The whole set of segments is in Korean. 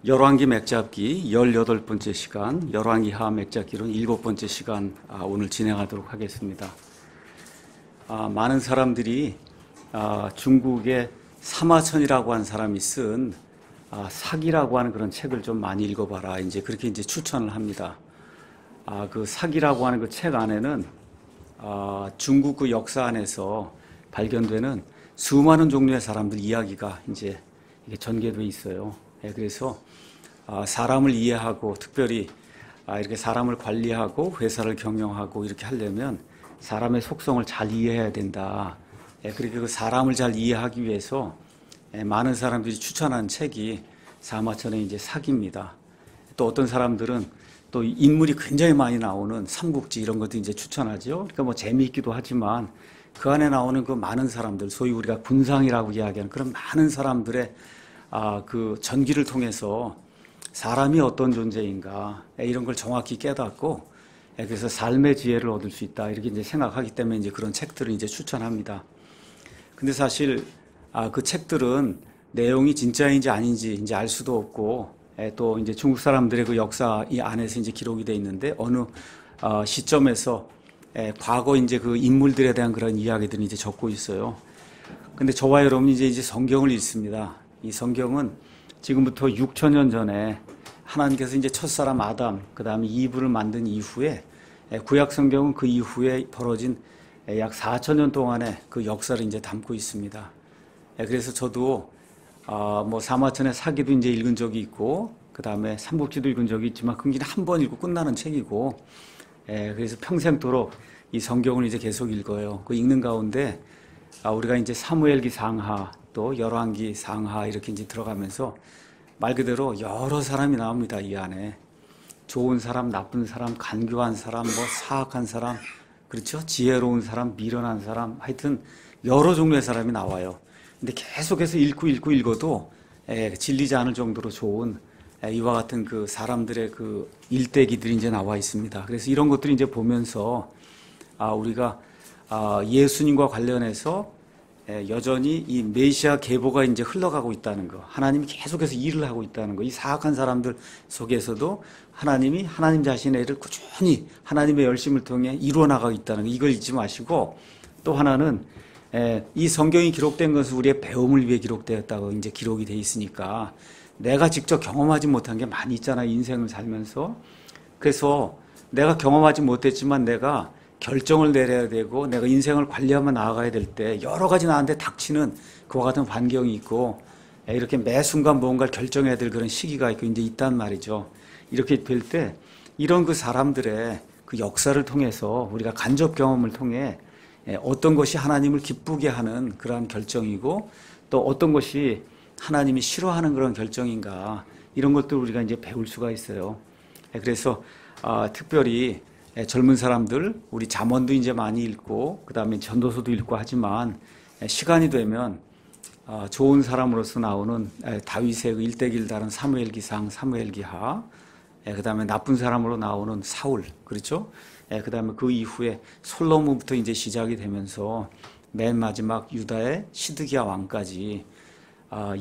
열왕기 맥잡기 18번째 시간, 열왕기하 맥잡기로는 7번째 시간 오늘 진행하도록 하겠습니다. 많은 사람들이 중국의 사마천이라고 하는 사람이 쓴 사기라고 하는 그런 책을 좀 많이 읽어봐라. 이제 그렇게 이제 추천을 합니다. 그 사기라고 하는 그 책 안에는 중국 그 역사 안에서 발견되는 수많은 종류의 사람들 이야기가 이제 이게 전개되어 있어요. 그래서 사람을 이해하고 특별히 이렇게 사람을 관리하고 회사를 경영하고 이렇게 하려면 사람의 속성을 잘 이해해야 된다. 그렇게 그 사람을 잘 이해하기 위해서 많은 사람들이 추천한 책이 사마천의 이제 사기입니다. 또 어떤 사람들은 또 인물이 굉장히 많이 나오는 삼국지 이런 것도 이제 추천하죠. 그러니까 뭐 재미있기도 하지만 그 안에 나오는 그 많은 사람들, 소위 우리가 군상이라고 이야기하는 그런 많은 사람들의 그 전기를 통해서 사람이 어떤 존재인가 이런 걸 정확히 깨닫고 그래서 삶의 지혜를 얻을 수 있다 이렇게 이제 생각하기 때문에 이제 그런 책들을 이제 추천합니다. 근데 사실 그 책들은 내용이 진짜인지 아닌지 이제 알 수도 없고 또 이제 중국 사람들의 그 역사 이 안에서 이제 기록이 돼 있는데 어느 시점에서 과거 이제 그 인물들에 대한 그런 이야기들이 이제 적고 있어요. 근데 저와 여러분이 이제 성경을 읽습니다. 이 성경은 지금부터 6천년 전에 하나님께서 이제 첫사람 아담, 그 다음에 이브를 만든 이후에 구약 성경은 그 이후에 벌어진 약 4천년 동안의 그 역사를 이제 담고 있습니다. 그래서 저도 뭐 사마천의 사기도 이제 읽은 적이 있고, 그 다음에 삼국지도 읽은 적이 있지만 그건 한 번 읽고 끝나는 책이고, 그래서 평생토록 이 성경을 이제 계속 읽어요. 그 읽는 가운데 우리가 이제 사무엘기 상하 또 열왕기 상하 이렇게 이제 들어가면서 말 그대로 여러 사람이 나옵니다. 이 안에 좋은 사람, 나쁜 사람, 간교한 사람, 뭐 사악한 사람, 그렇죠? 지혜로운 사람, 미련한 사람, 하여튼 여러 종류의 사람이 나와요. 근데 계속해서 읽어도 질리지 않을 정도로 좋은 이와 같은 그 사람들의 그 일대기들이 이제 나와 있습니다. 그래서 이런 것들이 이제 보면서 우리가 예수님과 관련해서 여전히 이 메시아 계보가 이제 흘러가고 있다는 거, 하나님이 계속해서 일을 하고 있다는 거, 이 사악한 사람들 속에서도 하나님이 하나님 자신의 일을 꾸준히 하나님의 열심을 통해 이루어 나가고 있다는 거, 이걸 잊지 마시고 또 하나는 이 성경이 기록된 것은 우리의 배움을 위해 기록되었다고 이제 기록이 돼 있으니까 내가 직접 경험하지 못한 게 많이 있잖아, 인생을 살면서. 그래서 내가 경험하지 못했지만 내가 결정을 내려야 되고 내가 인생을 관리하며 나아가야 될 때 여러 가지 나한테 닥치는 그와 같은 환경이 있고 이렇게 매 순간 무언가를 결정해야 될 그런 시기가 있고 이제 있단 말이죠. 이렇게 될 때 이런 그 사람들의 그 역사를 통해서 우리가 간접 경험을 통해 어떤 것이 하나님을 기쁘게 하는 그러한 결정이고 또 어떤 것이 하나님이 싫어하는 그런 결정인가 이런 것들 우리가 이제 배울 수가 있어요. 그래서 특별히 젊은 사람들, 우리 잠언도 이제 많이 읽고, 그 다음에 전도서도 읽고 하지만, 시간이 되면, 좋은 사람으로서 나오는 다윗의 그 일대기를 다룬 사무엘기상, 사무엘기하, 그 다음에 나쁜 사람으로 나오는 사울, 그렇죠? 그 다음에 그 이후에 솔로몬부터 이제 시작이 되면서, 맨 마지막 유다의 시드기야 왕까지,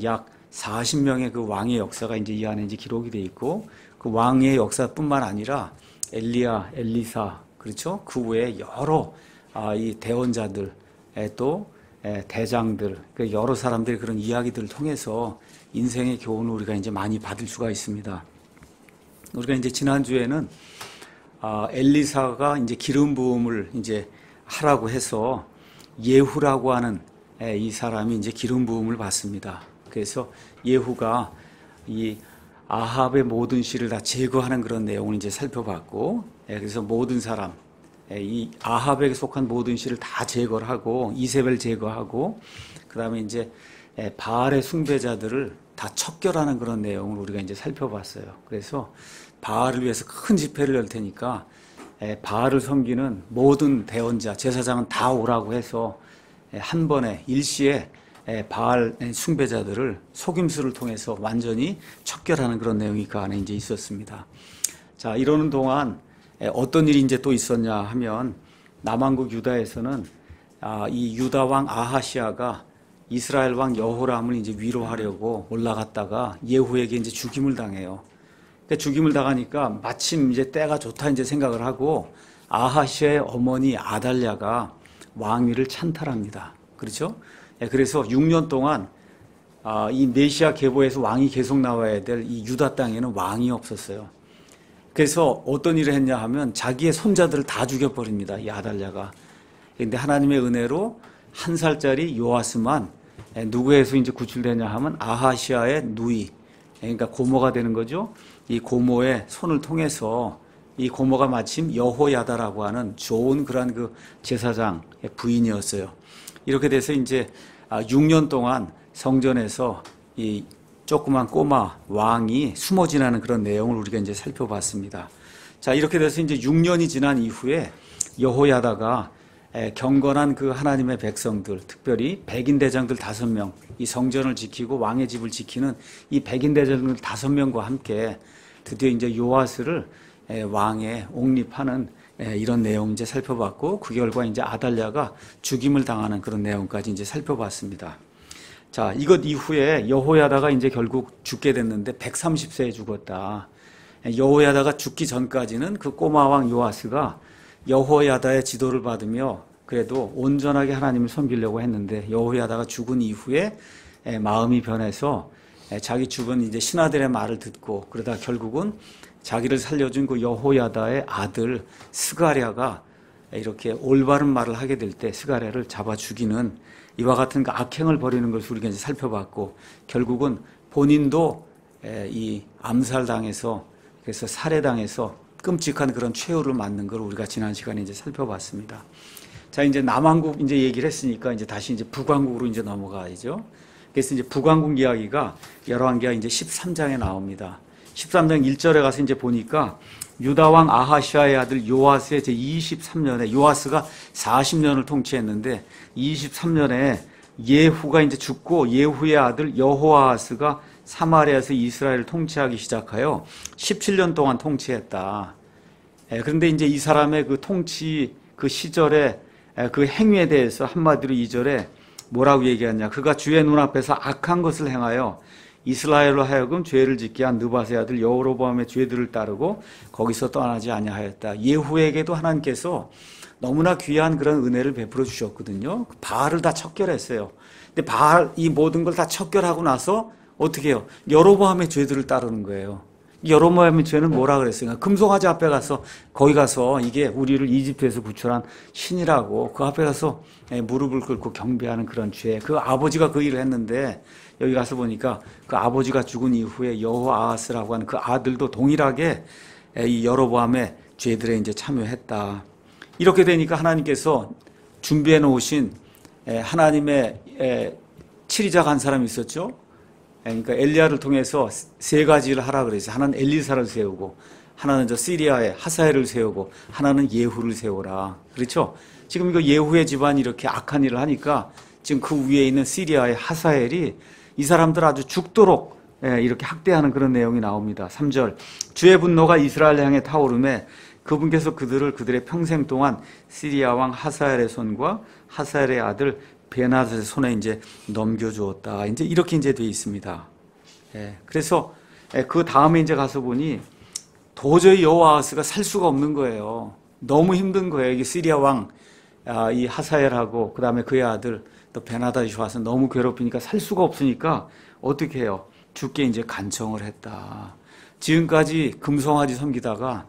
약 40명의 그 왕의 역사가 이제 이 안에 이제 기록이 돼 있고, 그 왕의 역사뿐만 아니라, 엘리야, 엘리사, 그렇죠? 그 외에 여러 이 대원자들, 또 대장들, 그 여러 사람들의 그런 이야기들을 통해서 인생의 교훈을 우리가 이제 많이 받을 수가 있습니다. 우리가 이제 지난주에는 엘리사가 이제 기름 부음을 이제 하라고 해서 예후라고 하는 이 사람이 이제 기름 부음을 받습니다. 그래서 예후가 이 아합의 모든 씨를 다 제거하는 그런 내용을 이제 살펴봤고, 그래서 모든 사람, 이 아합에게 속한 모든 씨를 다 제거를 하고, 이세벨 제거하고, 그 다음에 이제 바알의 숭배자들을 다 척결하는 그런 내용을 우리가 이제 살펴봤어요. 그래서 바알을 위해서 큰 집회를 열 테니까, 바알을 섬기는 모든 대원자, 제사장은 다 오라고 해서 한 번에 일시에 바알 숭배자들을 속임수를 통해서 완전히 척결하는 그런 내용이 그 안에 이제 있었습니다. 자, 이러는 동안 어떤 일이 이제 또 있었냐 하면 남왕국 유다에서는 이 유다 왕 아하시아가 이스라엘 왕 여호람을 이제 위로하려고 올라갔다가 예후에게 이제 죽임을 당해요. 죽임을 당하니까 마침 이제 때가 좋다 이제 생각을 하고 아하시아의 어머니 아달랴가 왕위를 찬탈합니다. 그렇죠? 그래서 6년 동안 이 메시아 계보에서 왕이 계속 나와야 될 이 유다 땅에는 왕이 없었어요. 그래서 어떤 일을 했냐 하면 자기의 손자들을 다 죽여버립니다. 이 아달랴가. 그런데 하나님의 은혜로 1살짜리 요아스만 누구에서 이제 구출되냐 하면 아하시아의 누이, 그러니까 고모가 되는 거죠. 이 고모의 손을 통해서 이 고모가 마침 여호야다라고 하는 좋은 그런 그 제사장의 부인이었어요. 이렇게 돼서 이제 6년 동안 성전에서 이 조그만 꼬마 왕이 숨어 지나는 그런 내용을 우리가 이제 살펴봤습니다. 자, 이렇게 돼서 이제 6년이 지난 이후에 여호야다가 경건한 그 하나님의 백성들, 특별히 백인 대장들 5명, 이 성전을 지키고 왕의 집을 지키는 이 백인 대장들 5명과 함께 드디어 이제 요아스를 왕에 옹립하는 이런 내용 이제 살펴봤고, 그 결과 이제 아달랴가 죽임을 당하는 그런 내용까지 이제 살펴봤습니다. 자, 이것 이후에 여호야다가 이제 결국 죽게 됐는데 130세에 죽었다. 여호야다가 죽기 전까지는 그 꼬마 왕 요아스가 여호야다의 지도를 받으며 그래도 온전하게 하나님을 섬기려고 했는데, 여호야다가 죽은 이후에 마음이 변해서 자기 주변 이제 신하들의 말을 듣고, 그러다 결국은 자기를 살려준 그 여호야다의 아들 스가랴가 이렇게 올바른 말을 하게 될 때 스가랴를 잡아 죽이는 이와 같은 그 악행을 벌이는 것을 우리가 이제 살펴봤고, 결국은 본인도 이 암살당해서, 그래서 살해당해서 끔찍한 그런 최후를 맞는 걸 우리가 지난 시간에 이제 살펴봤습니다. 자, 이제 남왕국 이제 얘기를 했으니까 이제 다시 이제 북왕국으로 이제 넘어가야죠. 그래서 이제 북왕국 이야기가 열왕기하 이제 13장에 나옵니다. 13장 1절에 가서 이제 보니까 유다 왕 아하시아의 아들 요아스의 제 23년에, 요아스가 40년을 통치했는데 23년에 예후가 이제 죽고 예후의 아들 여호아스가 사마리아에서 이스라엘을 통치하기 시작하여 17년 동안 통치했다. 그런데 이제 이 사람의 그 통치 그 시절에 그 행위에 대해서 한마디로 2절에 뭐라고 얘기하냐. 그가 주의 눈앞에서 악한 것을 행하여 이스라엘로 하여금 죄를 짓게 한 느밧의 아들 여로보암의 죄들을 따르고 거기서 떠나지 아니하였다. 예후에게도 하나님께서 너무나 귀한 그런 은혜를 베풀어 주셨거든요. 바알을 다 척결했어요. 근데 바알 이 모든 걸 다 척결하고 나서 어떻게 해요? 여로보암의 죄들을 따르는 거예요. 여로보암의 죄는 뭐라 그랬어요? 금송아지 앞에 가서, 거기 가서 이게 우리를 이집트에서 구출한 신이라고 그 앞에 가서 무릎을 꿇고 경배하는 그런 죄. 그 아버지가 그 일을 했는데 여기 가서 보니까 그 아버지가 죽은 이후에 여호아하스라고 하는 그 아들도 동일하게 이 여로보암의 죄들에 이제 참여했다. 이렇게 되니까 하나님께서 준비해 놓으신 하나님의 치리자가 한 사람이 있었죠. 그러니까 엘리야를 통해서 3가지를 하라 그랬어요. 하나는 엘리사를 세우고, 하나는 저 시리아의 하사엘을 세우고, 하나는 예후를 세우라. 그렇죠? 지금 이거 예후의 집안이 이렇게 악한 일을 하니까 지금 그 위에 있는 시리아의 하사엘이 이 사람들 아주 죽도록 이렇게 학대하는 그런 내용이 나옵니다. 3절. 주의 분노가 이스라엘 향해 타오르매 그분께서 그들의 평생 동안 시리아 왕 하사엘의 손과 하사엘의 아들 베나닷의 손에 이제 넘겨주었다. 이제 이렇게 이제 돼 있습니다. 그래서 그 다음에 이제 가서 보니 도저히 여호아하스가 살 수가 없는 거예요. 너무 힘든 거예요. 이게 시리아 왕 이 하사엘하고 그 다음에 그의 아들 또 베나닷이 와서 너무 괴롭히니까 살 수가 없으니까 어떻게 해요? 주께 이제 간청을 했다. 지금까지 금송아지 섬기다가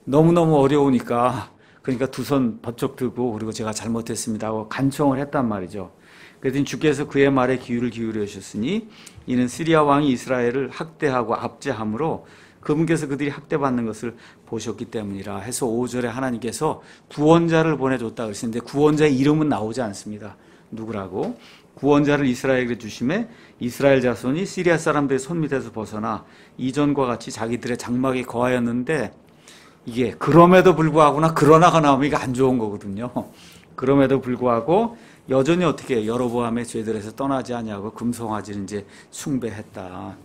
너무너무 어려우니까, 그러니까 두 손 번쩍 들고 그리고 제가 잘못했습니다 하고 간청을 했단 말이죠. 그랬더니 주께서 그의 말에 귀를 기울여 주셨으니 이는 시리아 왕이 이스라엘을 학대하고 압제함으로 그분께서 그들이 학대받는 것을 보셨기 때문이라 해서 5절에 하나님께서 구원자를 보내줬다 그랬는데 구원자의 이름은 나오지 않습니다. 누구라고? 구원자를 이스라엘에게 주심에 이스라엘 자손이 시리아 사람들의 손 밑에서 벗어나 이전과 같이 자기들의 장막에 거하였는데, 이게 그럼에도 불구하고나 그러나가 나오면 이게 안 좋은 거거든요. 그럼에도 불구하고 여전히 어떻게 해요? 여로보암의 죄들에서 떠나지 아니하고 금송아지를 이제 숭배했다.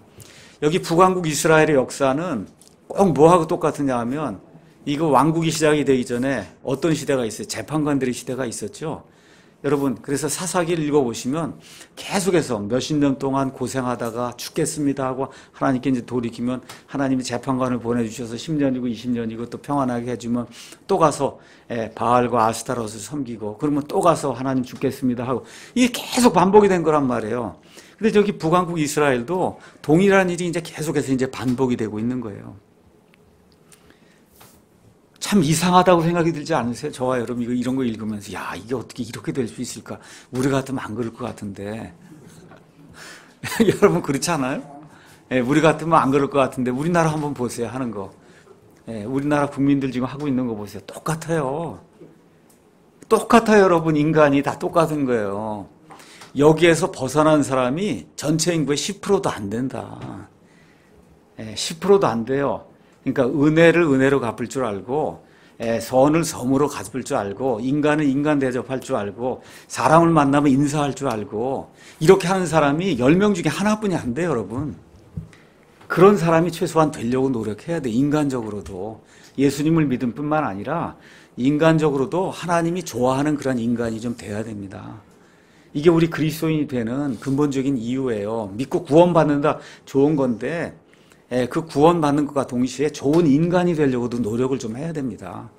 여기 북왕국 이스라엘의 역사는 꼭 뭐하고 똑같으냐 하면, 이거 왕국이 시작이 되기 전에 어떤 시대가 있어요? 재판관들의 시대가 있었죠. 여러분, 그래서 사사기를 읽어보시면 계속해서 몇십 년 동안 고생하다가 죽겠습니다 하고 하나님께 이제 돌이키면 하나님이 재판관을 보내주셔서 10년이고 20년이고 또 평안하게 해주면 또 가서 바알과 아스타롯을 섬기고 그러면 또 가서 하나님 죽겠습니다 하고 이게 계속 반복이 된 거란 말이에요. 근데 저기 북왕국 이스라엘도 동일한 일이 이제 계속해서 이제 반복이 되고 있는 거예요. 참 이상하다고 생각이 들지 않으세요? 저와 여러분 이런 거 읽으면서 야, 이게 어떻게 이렇게 될 수 있을까? 우리 같으면 안 그럴 것 같은데 여러분 그렇지 않아요? 우리 같으면 안 그럴 것 같은데 우리나라 한번 보세요 하는 거. 우리나라 국민들 지금 하고 있는 거 보세요. 똑같아요. 똑같아요. 여러분 인간이 다 똑같은 거예요. 여기에서 벗어난 사람이 전체 인구의 10%도 안 된다. 10%도 안 돼요. 그러니까 은혜를 은혜로 갚을 줄 알고 선을 섬으로 갚을 줄 알고 인간은 인간 대접할 줄 알고 사람을 만나면 인사할 줄 알고 이렇게 하는 사람이 10명 중에 하나뿐이 안 돼요. 여러분. 그런 사람이 최소한 되려고 노력해야 돼. 인간적으로도. 예수님을 믿을 뿐만 아니라 인간적으로도 하나님이 좋아하는 그런 인간이 좀 돼야 됩니다. 이게 우리 그리스도인이 되는 근본적인 이유예요. 믿고 구원받는다 좋은 건데 그 구원받는 것과 동시에 좋은 인간이 되려고도 노력을 좀 해야 됩니다.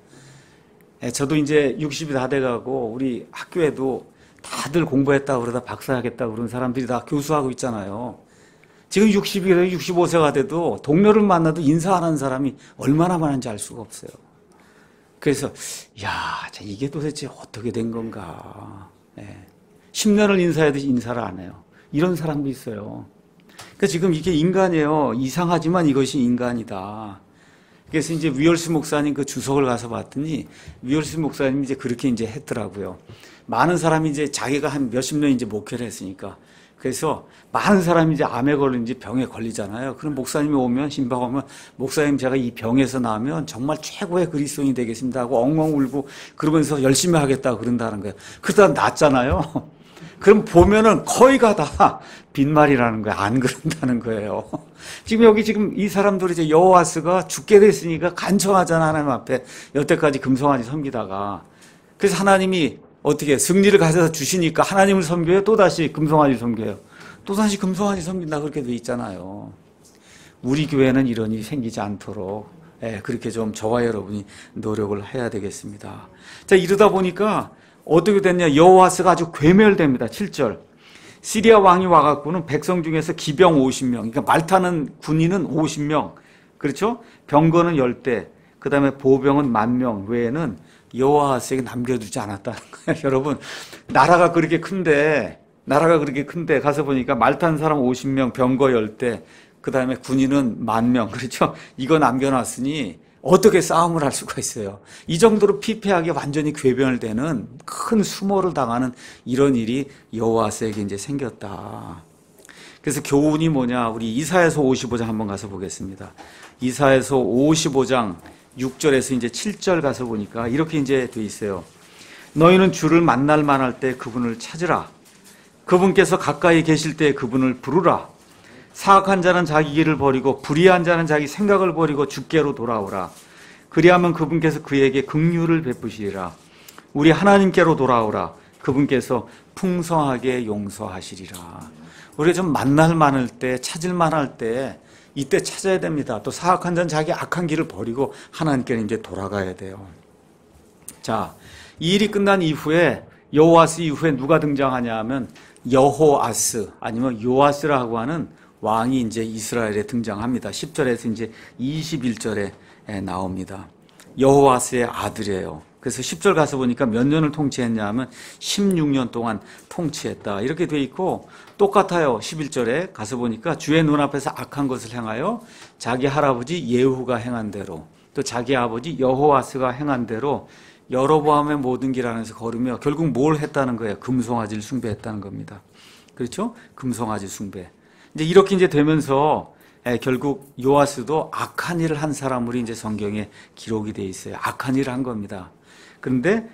저도 이제 60이 다 돼가고 우리 학교에도 다들 공부했다고 그러다 박사하겠다고 그런 사람들이 다 교수하고 있잖아요. 지금 60이 65세가 돼도 동료를 만나도 인사 안 하는 사람이 얼마나 많은지 알 수가 없어요. 그래서 야, 이게 도대체 어떻게 된 건가. 10년을 인사해도 인사를 안 해요. 이런 사람도 있어요. 그러니까 지금 이게 인간이에요. 이상하지만 이것이 인간이다. 그래서 이제 위얼스 목사님 그 주석을 가서 봤더니 위얼스 목사님이 이제 그렇게 이제 했더라고요. 많은 사람이 이제 자기가 한 몇십 년 이제 목회를 했으니까. 그래서 많은 사람이 이제 암에 걸리는지 병에 걸리잖아요. 그럼 목사님이 오면 신방 오면 목사님 제가 이 병에서 나면 정말 최고의 그리스도인이 되겠습니다 하고 엉엉 울고 그러면서 열심히 하겠다고 그런다는 거예요. 그러다 낫잖아요. 그럼 보면은 거의가 다 빈말이라는 거예요. 안 그런다는 거예요. 지금 여기 지금 이 사람들이 이제 여호와스가 죽게 됐으니까 간청하잖아. 하나님 앞에 여태까지 금송아지 섬기다가. 그래서 하나님이 어떻게 승리를 가져다 주시니까 하나님을 섬겨요? 또다시 금송아지 섬겨요? 또다시 금송아지 섬긴다 그렇게 돼 있잖아요. 우리 교회는 이런 일이 생기지 않도록 그렇게 좀 저와 여러분이 노력을 해야 되겠습니다. 자, 이러다 보니까 어떻게 됐냐? 여호와스가 아주 괴멸됩니다. 7절. 시리아 왕이 와갖고는 백성 중에서 기병 50명, 그러니까 말타는 군인은 50명, 그렇죠? 병거는 10대, 그 다음에 보병은 10,000명 외에는 여호와스에게 남겨두지 않았다는 거예요. 여러분, 나라가 그렇게 큰데 가서 보니까 말탄 사람 50명, 병거 10대, 그 다음에 군인은 10,000명, 그렇죠? 이거 남겨놨으니 어떻게 싸움을 할 수가 있어요. 이 정도로 피폐하게 완전히 괴변되는 큰 수모를 당하는 이런 일이 여호와스에게 이제 생겼다. 그래서 교훈이 뭐냐? 우리 이사야서 55장 한번 가서 보겠습니다. 이사야서 55장 6절에서 이제 7절 가서 보니까 이렇게 이제 돼 있어요. 너희는 주를 만날 만할 때 그분을 찾으라. 그분께서 가까이 계실 때 그분을 부르라. 사악한 자는 자기 길을 버리고 불의한 자는 자기 생각을 버리고 주께로 돌아오라. 그리하면 그분께서 그에게 긍휼을 베푸시리라. 우리 하나님께로 돌아오라. 그분께서 풍성하게 용서하시리라. 우리가 좀 만날 만할 때, 찾을 만할 때 이때 찾아야 됩니다. 또 사악한 자는 자기 악한 길을 버리고 하나님께는 이제 돌아가야 돼요. 자, 이 일이 끝난 이후에 여호와스 이후에 누가 등장하냐 하면 여호아스 아니면 요아스라고 하는 왕이 이제 이스라엘에 등장합니다. 10절에서 이제 21절에 나옵니다. 여호와스의 아들이에요. 그래서 10절 가서 보니까 몇 년을 통치했냐 하면 16년 동안 통치했다. 이렇게 돼 있고 똑같아요. 11절에 가서 보니까 주의 눈앞에서 악한 것을 행하여 자기 할아버지 예후가 행한 대로 또 자기 아버지 여호와스가 행한 대로 여로보암의 모든 길 안에서 걸으며 결국 뭘 했다는 거예요? 금송아지를 숭배했다는 겁니다. 그렇죠? 금송아지 숭배. 이제 이렇게 이제 되면서 결국 요아스도 악한 일을 한 사람으로 이제 성경에 기록이 돼 있어요. 악한 일을 한 겁니다. 그런데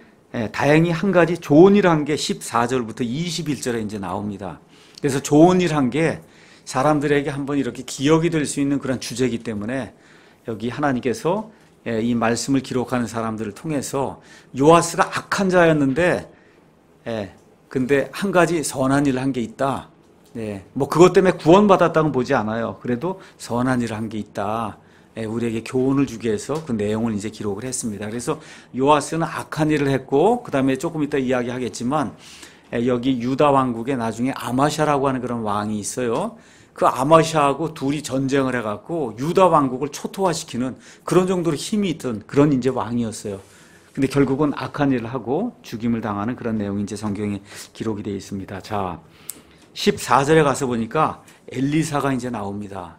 다행히 한 가지 좋은 일 한 게 14절부터 21절에 이제 나옵니다. 그래서 좋은 일 한 게 사람들에게 한번 이렇게 기억이 될 수 있는 그런 주제이기 때문에 여기 하나님께서 이 말씀을 기록하는 사람들을 통해서 요아스가 악한 자였는데 근데 한 가지 선한 일을 한 게 있다. 네, 뭐 그것 때문에 구원받았다고 보지 않아요. 그래도 선한 일을 한 게 있다. 예, 우리에게 교훈을 주기 위해서 그 내용을 이제 기록을 했습니다. 그래서 요아스는 악한 일을 했고, 그 다음에 조금 이따 이야기하겠지만, 여기 유다 왕국에 나중에 아마샤라고 하는 그런 왕이 있어요. 그 아마샤하고 둘이 전쟁을 해갖고 유다 왕국을 초토화시키는 그런 정도로 힘이 있던 그런 이제 왕이었어요. 근데 결국은 악한 일을 하고 죽임을 당하는 그런 내용이 이제 성경에 기록이 되어 있습니다. 자, 14절에 가서 보니까 엘리사가 이제 나옵니다.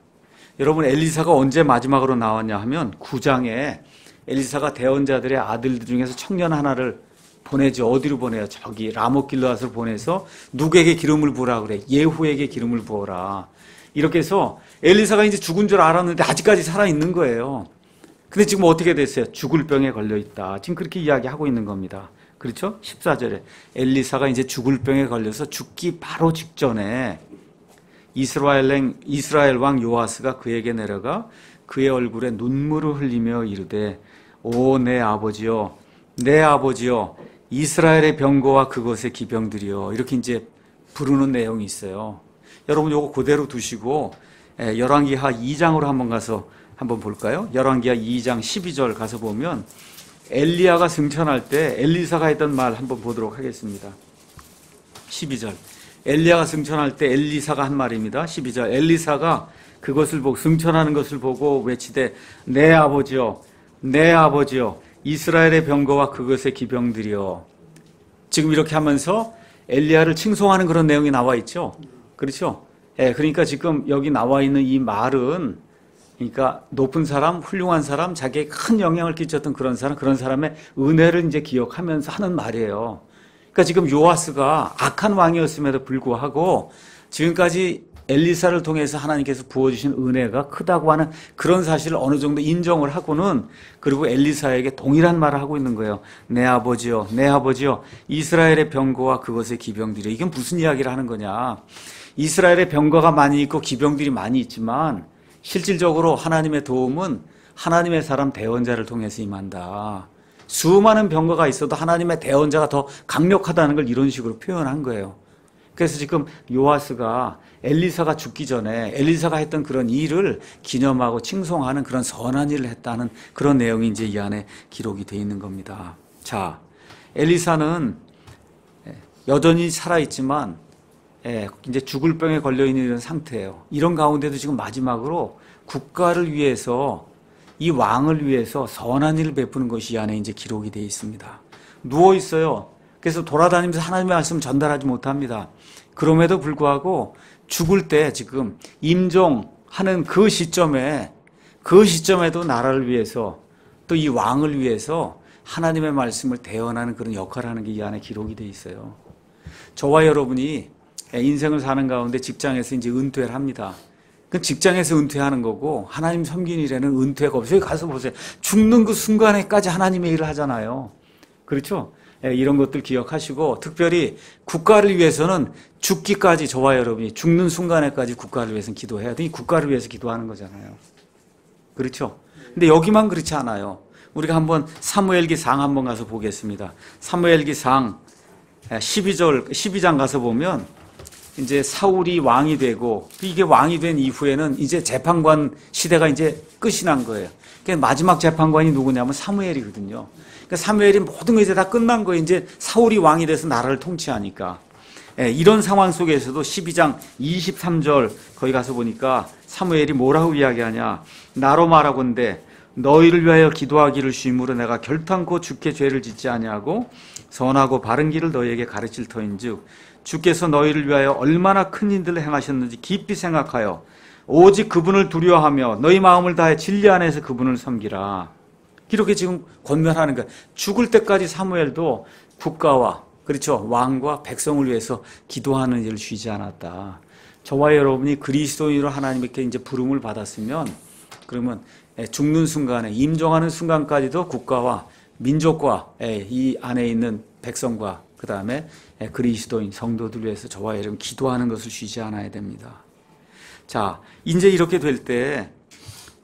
여러분, 엘리사가 언제 마지막으로 나왔냐 하면 9장에 엘리사가 대언자들의 아들들 중에서 청년 하나를 보내죠. 어디로 보내요? 저기 라못 길르앗으로 보내서 누구에게 기름을 부으라 그래? 예후에게 기름을 부어라. 이렇게 해서 엘리사가 이제 죽은 줄 알았는데 아직까지 살아 있는 거예요. 근데 지금 어떻게 됐어요? 죽을 병에 걸려 있다. 지금 그렇게 이야기하고 있는 겁니다. 그렇죠? 14절에 엘리사가 이제 죽을 병에 걸려서 죽기 바로 직전에 이스라엘 왕 요아스가 그에게 내려가 그의 얼굴에 눈물을 흘리며 이르되, 오 내 아버지여, 내 아버지여, 이스라엘의 병거와 그것의 기병들이여. 이렇게 이제 부르는 내용이 있어요. 여러분 요거 그대로 두시고 열왕기하 2장으로 한번 가서 한번 볼까요? 열왕기하 2장 12절 가서 보면 엘리야가 승천할 때 엘리사가 했던 말 한번 보도록 하겠습니다. 12절. 엘리야가 승천할 때 엘리사가 한 말입니다. 12절. 엘리사가 그것을 보고 승천하는 것을 보고 외치되, 내 아버지여, 내 아버지여, 이스라엘의 병거와 그것의 기병들이여. 지금 이렇게 하면서 엘리야를 칭송하는 그런 내용이 나와 있죠. 그렇죠? 예, 그러니까 지금 여기 나와 있는 이 말은, 그러니까 높은 사람, 훌륭한 사람, 자기에게 큰 영향을 끼쳤던 그런 사람의 은혜를 이제 기억하면서 하는 말이에요. 그러니까 지금 요아스가 악한 왕이었음에도 불구하고 지금까지 엘리사를 통해서 하나님께서 부어주신 은혜가 크다고 하는 그런 사실을 어느 정도 인정을 하고는, 그리고 엘리사에게 동일한 말을 하고 있는 거예요. 내 아버지여, 내 아버지여, 이스라엘의 병거와 그것의 기병들이여. 이건 무슨 이야기를 하는 거냐. 이스라엘의 병거가 많이 있고 기병들이 많이 있지만 실질적으로 하나님의 도움은 하나님의 사람 대언자를 통해서 임한다. 수많은 병거가 있어도 하나님의 대언자가 더 강력하다는 걸 이런 식으로 표현한 거예요. 그래서 지금 요아스가 엘리사가 죽기 전에 엘리사가 했던 그런 일을 기념하고 칭송하는 그런 선한 일을 했다는 그런 내용이 이제 이 안에 기록이 되어 있는 겁니다. 자, 엘리사는 여전히 살아있지만 이제 죽을 병에 걸려 있는 이런 상태예요. 이런 가운데도 지금 마지막으로 국가를 위해서, 이 왕을 위해서 선한 일을 베푸는 것이 이 안에 이제 기록이 되어 있습니다. 누워 있어요. 그래서 돌아다니면서 하나님의 말씀을 전달하지 못합니다. 그럼에도 불구하고 죽을 때 지금 임종하는 그 시점에도 나라를 위해서, 또 이 왕을 위해서 하나님의 말씀을 대언하는 그런 역할을 하는 게 이 안에 기록이 되어 있어요. 저와 여러분이 인생을 사는 가운데 직장에서 이제 은퇴를 합니다. 그 직장에서 은퇴하는 거고, 하나님 섬기는 일에는 은퇴가 없어요. 여기 가서 보세요. 죽는 그 순간에까지 하나님의 일을 하잖아요. 그렇죠? 이런 것들 기억하시고, 특별히 국가를 위해서는 죽기까지, 저와 여러분이 죽는 순간에까지 국가를 위해서 기도해야 돼. 이 국가를 위해서 기도하는 거잖아요. 그렇죠? 근데 여기만 그렇지 않아요. 우리가 한번 사무엘기상 한번 가서 보겠습니다. 사무엘기상 12장 가서 보면 이제 사울이 왕이 되고, 이게 왕이 된 이후에는 이제 재판관 시대가 이제 끝이 난 거예요. 그러니까 마지막 재판관이 누구냐면 사무엘이거든요. 그러니까 사무엘이 모든 게 이제 다 끝난 거예요. 이제 사울이 왕이 돼서 나라를 통치하니까. 이런 상황 속에서도 12장 23절 거기 가서 보니까 사무엘이 뭐라고 이야기하냐. 나로 말하건대 너희를 위하여 기도하기를 쉬므로 내가 결탄코 주께 죄를 짓지 아니하고 선하고 바른 길을 너희에게 가르칠 터인즉 주께서 너희를 위하여 얼마나 큰 일들을 행하셨는지 깊이 생각하여 오직 그분을 두려워하며 너희 마음을 다해 진리 안에서 그분을 섬기라. 이렇게 지금 권면하는 거예요. 죽을 때까지 사무엘도 국가와, 그렇죠, 왕과 백성을 위해서 기도하는 일을 쉬지 않았다. 저와 여러분이 그리스도인으로 하나님께 이제 부름을 받았으면, 그러면 죽는 순간에, 임종하는 순간까지도 국가와 민족과 이 안에 있는 백성과 그 다음에 그리스도인 성도들 위해서 저와 여러분 기도하는 것을 쉬지 않아야 됩니다. 자, 이제 이렇게 될 때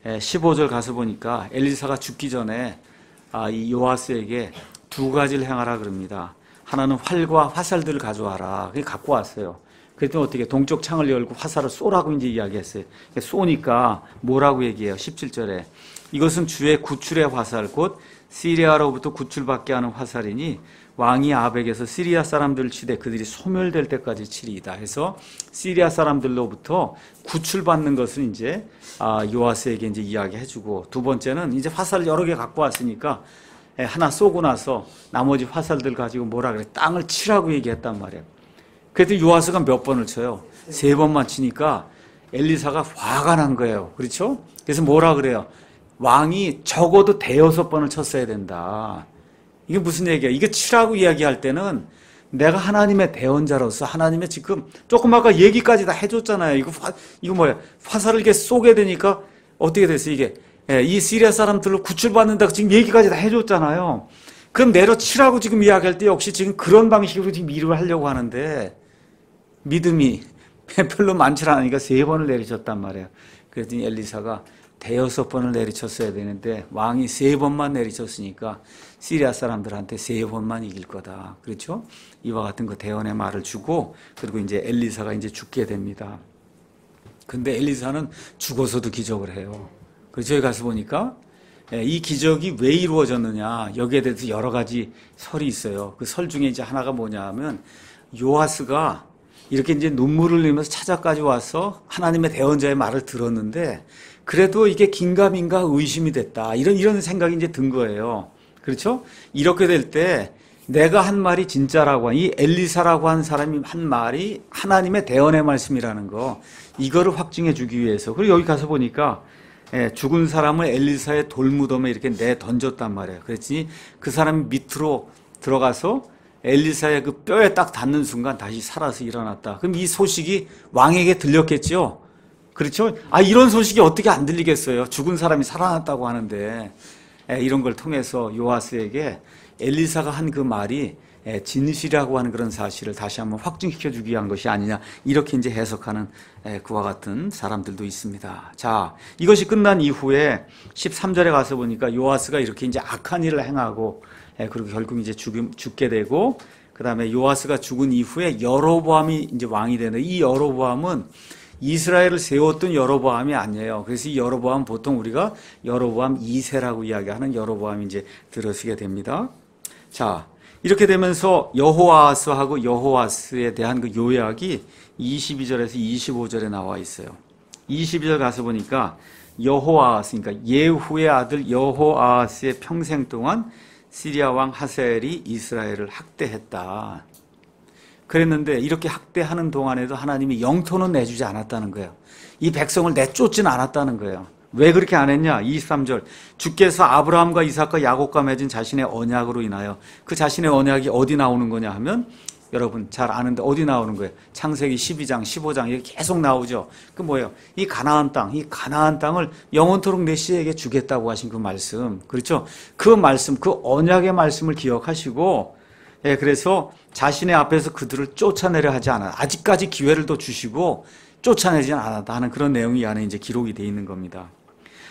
15절 가서 보니까 엘리사가 죽기 전에 이 요아스에게 두 가지를 행하라 그럽니다. 하나는 활과 화살들을 가져와라. 그게 갖고 왔어요. 그랬더니 어떻게 동쪽 창을 열고 화살을 쏘라고 이제 이야기했어요. 쏘니까 뭐라고 얘기해요? 17절에 이것은 주의 구출의 화살 곧 시리아로부터 구출받게 하는 화살이니 왕이 아벡에서 시리아 사람들을 치되 그들이 소멸될 때까지 치리이다 해서 시리아 사람들로부터 구출받는 것을 이제 요아스에게 이제 이야기해주고, 두 번째는 이제 화살을 여러 개 갖고 왔으니까 하나 쏘고 나서 나머지 화살들 가지고 뭐라 그래? 땅을 치라고 얘기했단 말이에요. 그래도 요아스가 몇 번을 쳐요? 3번만 치니까 엘리사가 화가 난 거예요. 그렇죠? 그래서 뭐라 그래요? 왕이 적어도 5번을 쳤어야 된다. 이게 무슨 얘기야? 이게 치라고 이야기할 때는 내가 하나님의 대언자로서 하나님의 지금 조금 아까 얘기까지 다 해줬잖아요. 이거 뭐야? 화살을 이렇게 쏘게 되니까 어떻게 됐어요? 이게 이 시리아 사람들로 구출받는다고 지금 얘기까지 다 해줬잖아요. 그럼 내려치라고 지금 이야기할 때 역시 지금 그런 방식으로 지금 일을 하려고 하는데 믿음이 별로 많지 않으니까 3번을 내리쳤단 말이에요. 그랬더니 엘리사가 5번을 내리쳤어야 되는데 왕이 3번만 내리쳤으니까 시리아 사람들한테 3번만 이길 거다. 그렇죠? 이와 같은 그 대언의 말을 주고, 그리고 이제 엘리사가 이제 죽게 됩니다. 근데 엘리사는 죽어서도 기적을 해요. 그래서 저희 가서 보니까 이 기적이 왜 이루어졌느냐, 여기에 대해서 여러 가지 설이 있어요. 그 설 중에 이제 하나가 뭐냐 하면 요아스가 이렇게 이제 눈물을 흘리면서 찾아까지 와서 하나님의 대언자의 말을 들었는데 그래도 이게 긴가민가 의심이 됐다. 이런 생각이 이제 든 거예요. 그렇죠? 이렇게 될 때 내가 한 말이 진짜라고, 이 엘리사라고 한 사람이 한 말이 하나님의 대언의 말씀이라는 거, 이거를 확증해 주기 위해서. 그리고 여기 가서 보니까 죽은 사람을 엘리사의 돌무덤에 이렇게 내 던졌단 말이에요. 그랬더니 그 사람이 밑으로 들어가서 엘리사의 그 뼈에 딱 닿는 순간 다시 살아서 일어났다. 그럼 이 소식이 왕에게 들렸겠죠? 그렇죠? 이런 소식이 어떻게 안 들리겠어요? 죽은 사람이 살아났다고 하는데. 이런 걸 통해서 요아스에게 엘리사가 한 그 말이 진실이라고 하는 그런 사실을 다시 한번 확증시켜 주기 위한 것이 아니냐, 이렇게 이제 해석하는 그와 같은 사람들도 있습니다. 자, 이것이 끝난 이후에 13절에 가서 보니까 요아스가 이렇게 이제 악한 일을 행하고, 그리고 결국 이제 죽게 되고, 그 다음에 요아스가 죽은 이후에 여로보암이 이제 왕이 되는데, 이 여로보암은 이스라엘을 세웠던 여로보암이 아니에요. 그래서 이 여로보암 보통 우리가 여로보암 2세라고 이야기하는 여로보암이 이제 들어서게 됩니다. 자, 이렇게 되면서 여호아스하고 여호아스에 대한 그 요약이 22절에서 25절에 나와 있어요. 22절 가서 보니까 여호아스, 그러니까 예후의 아들 여호아스의 평생 동안 시리아 왕 하사엘이 이스라엘을 학대했다. 그랬는데 이렇게 학대하는 동안에도 하나님이 영토는 내주지 않았다는 거예요. 이 백성을 내쫓지는 않았다는 거예요. 왜 그렇게 안 했냐? 23절. 주께서 아브라함과 이삭과 야곱과 맺은 자신의 언약으로 인하여, 그 자신의 언약이 어디 나오는 거냐 하면 여러분 잘 아는데 어디 나오는 거예요? 창세기 12장, 15장 이렇게 계속 나오죠. 그 뭐예요? 이 가나안 땅을 영원토록 내 씨에게 주겠다고 하신 그 말씀. 그렇죠? 그 말씀, 그 언약의 말씀을 기억하시고, 그래서 자신의 앞에서 그들을 쫓아내려 하지 않아. 아직까지 기회를 더 주시고 쫓아내지 않았다 하는 그런 내용이 이 안에 이제 기록이 되어 있는 겁니다.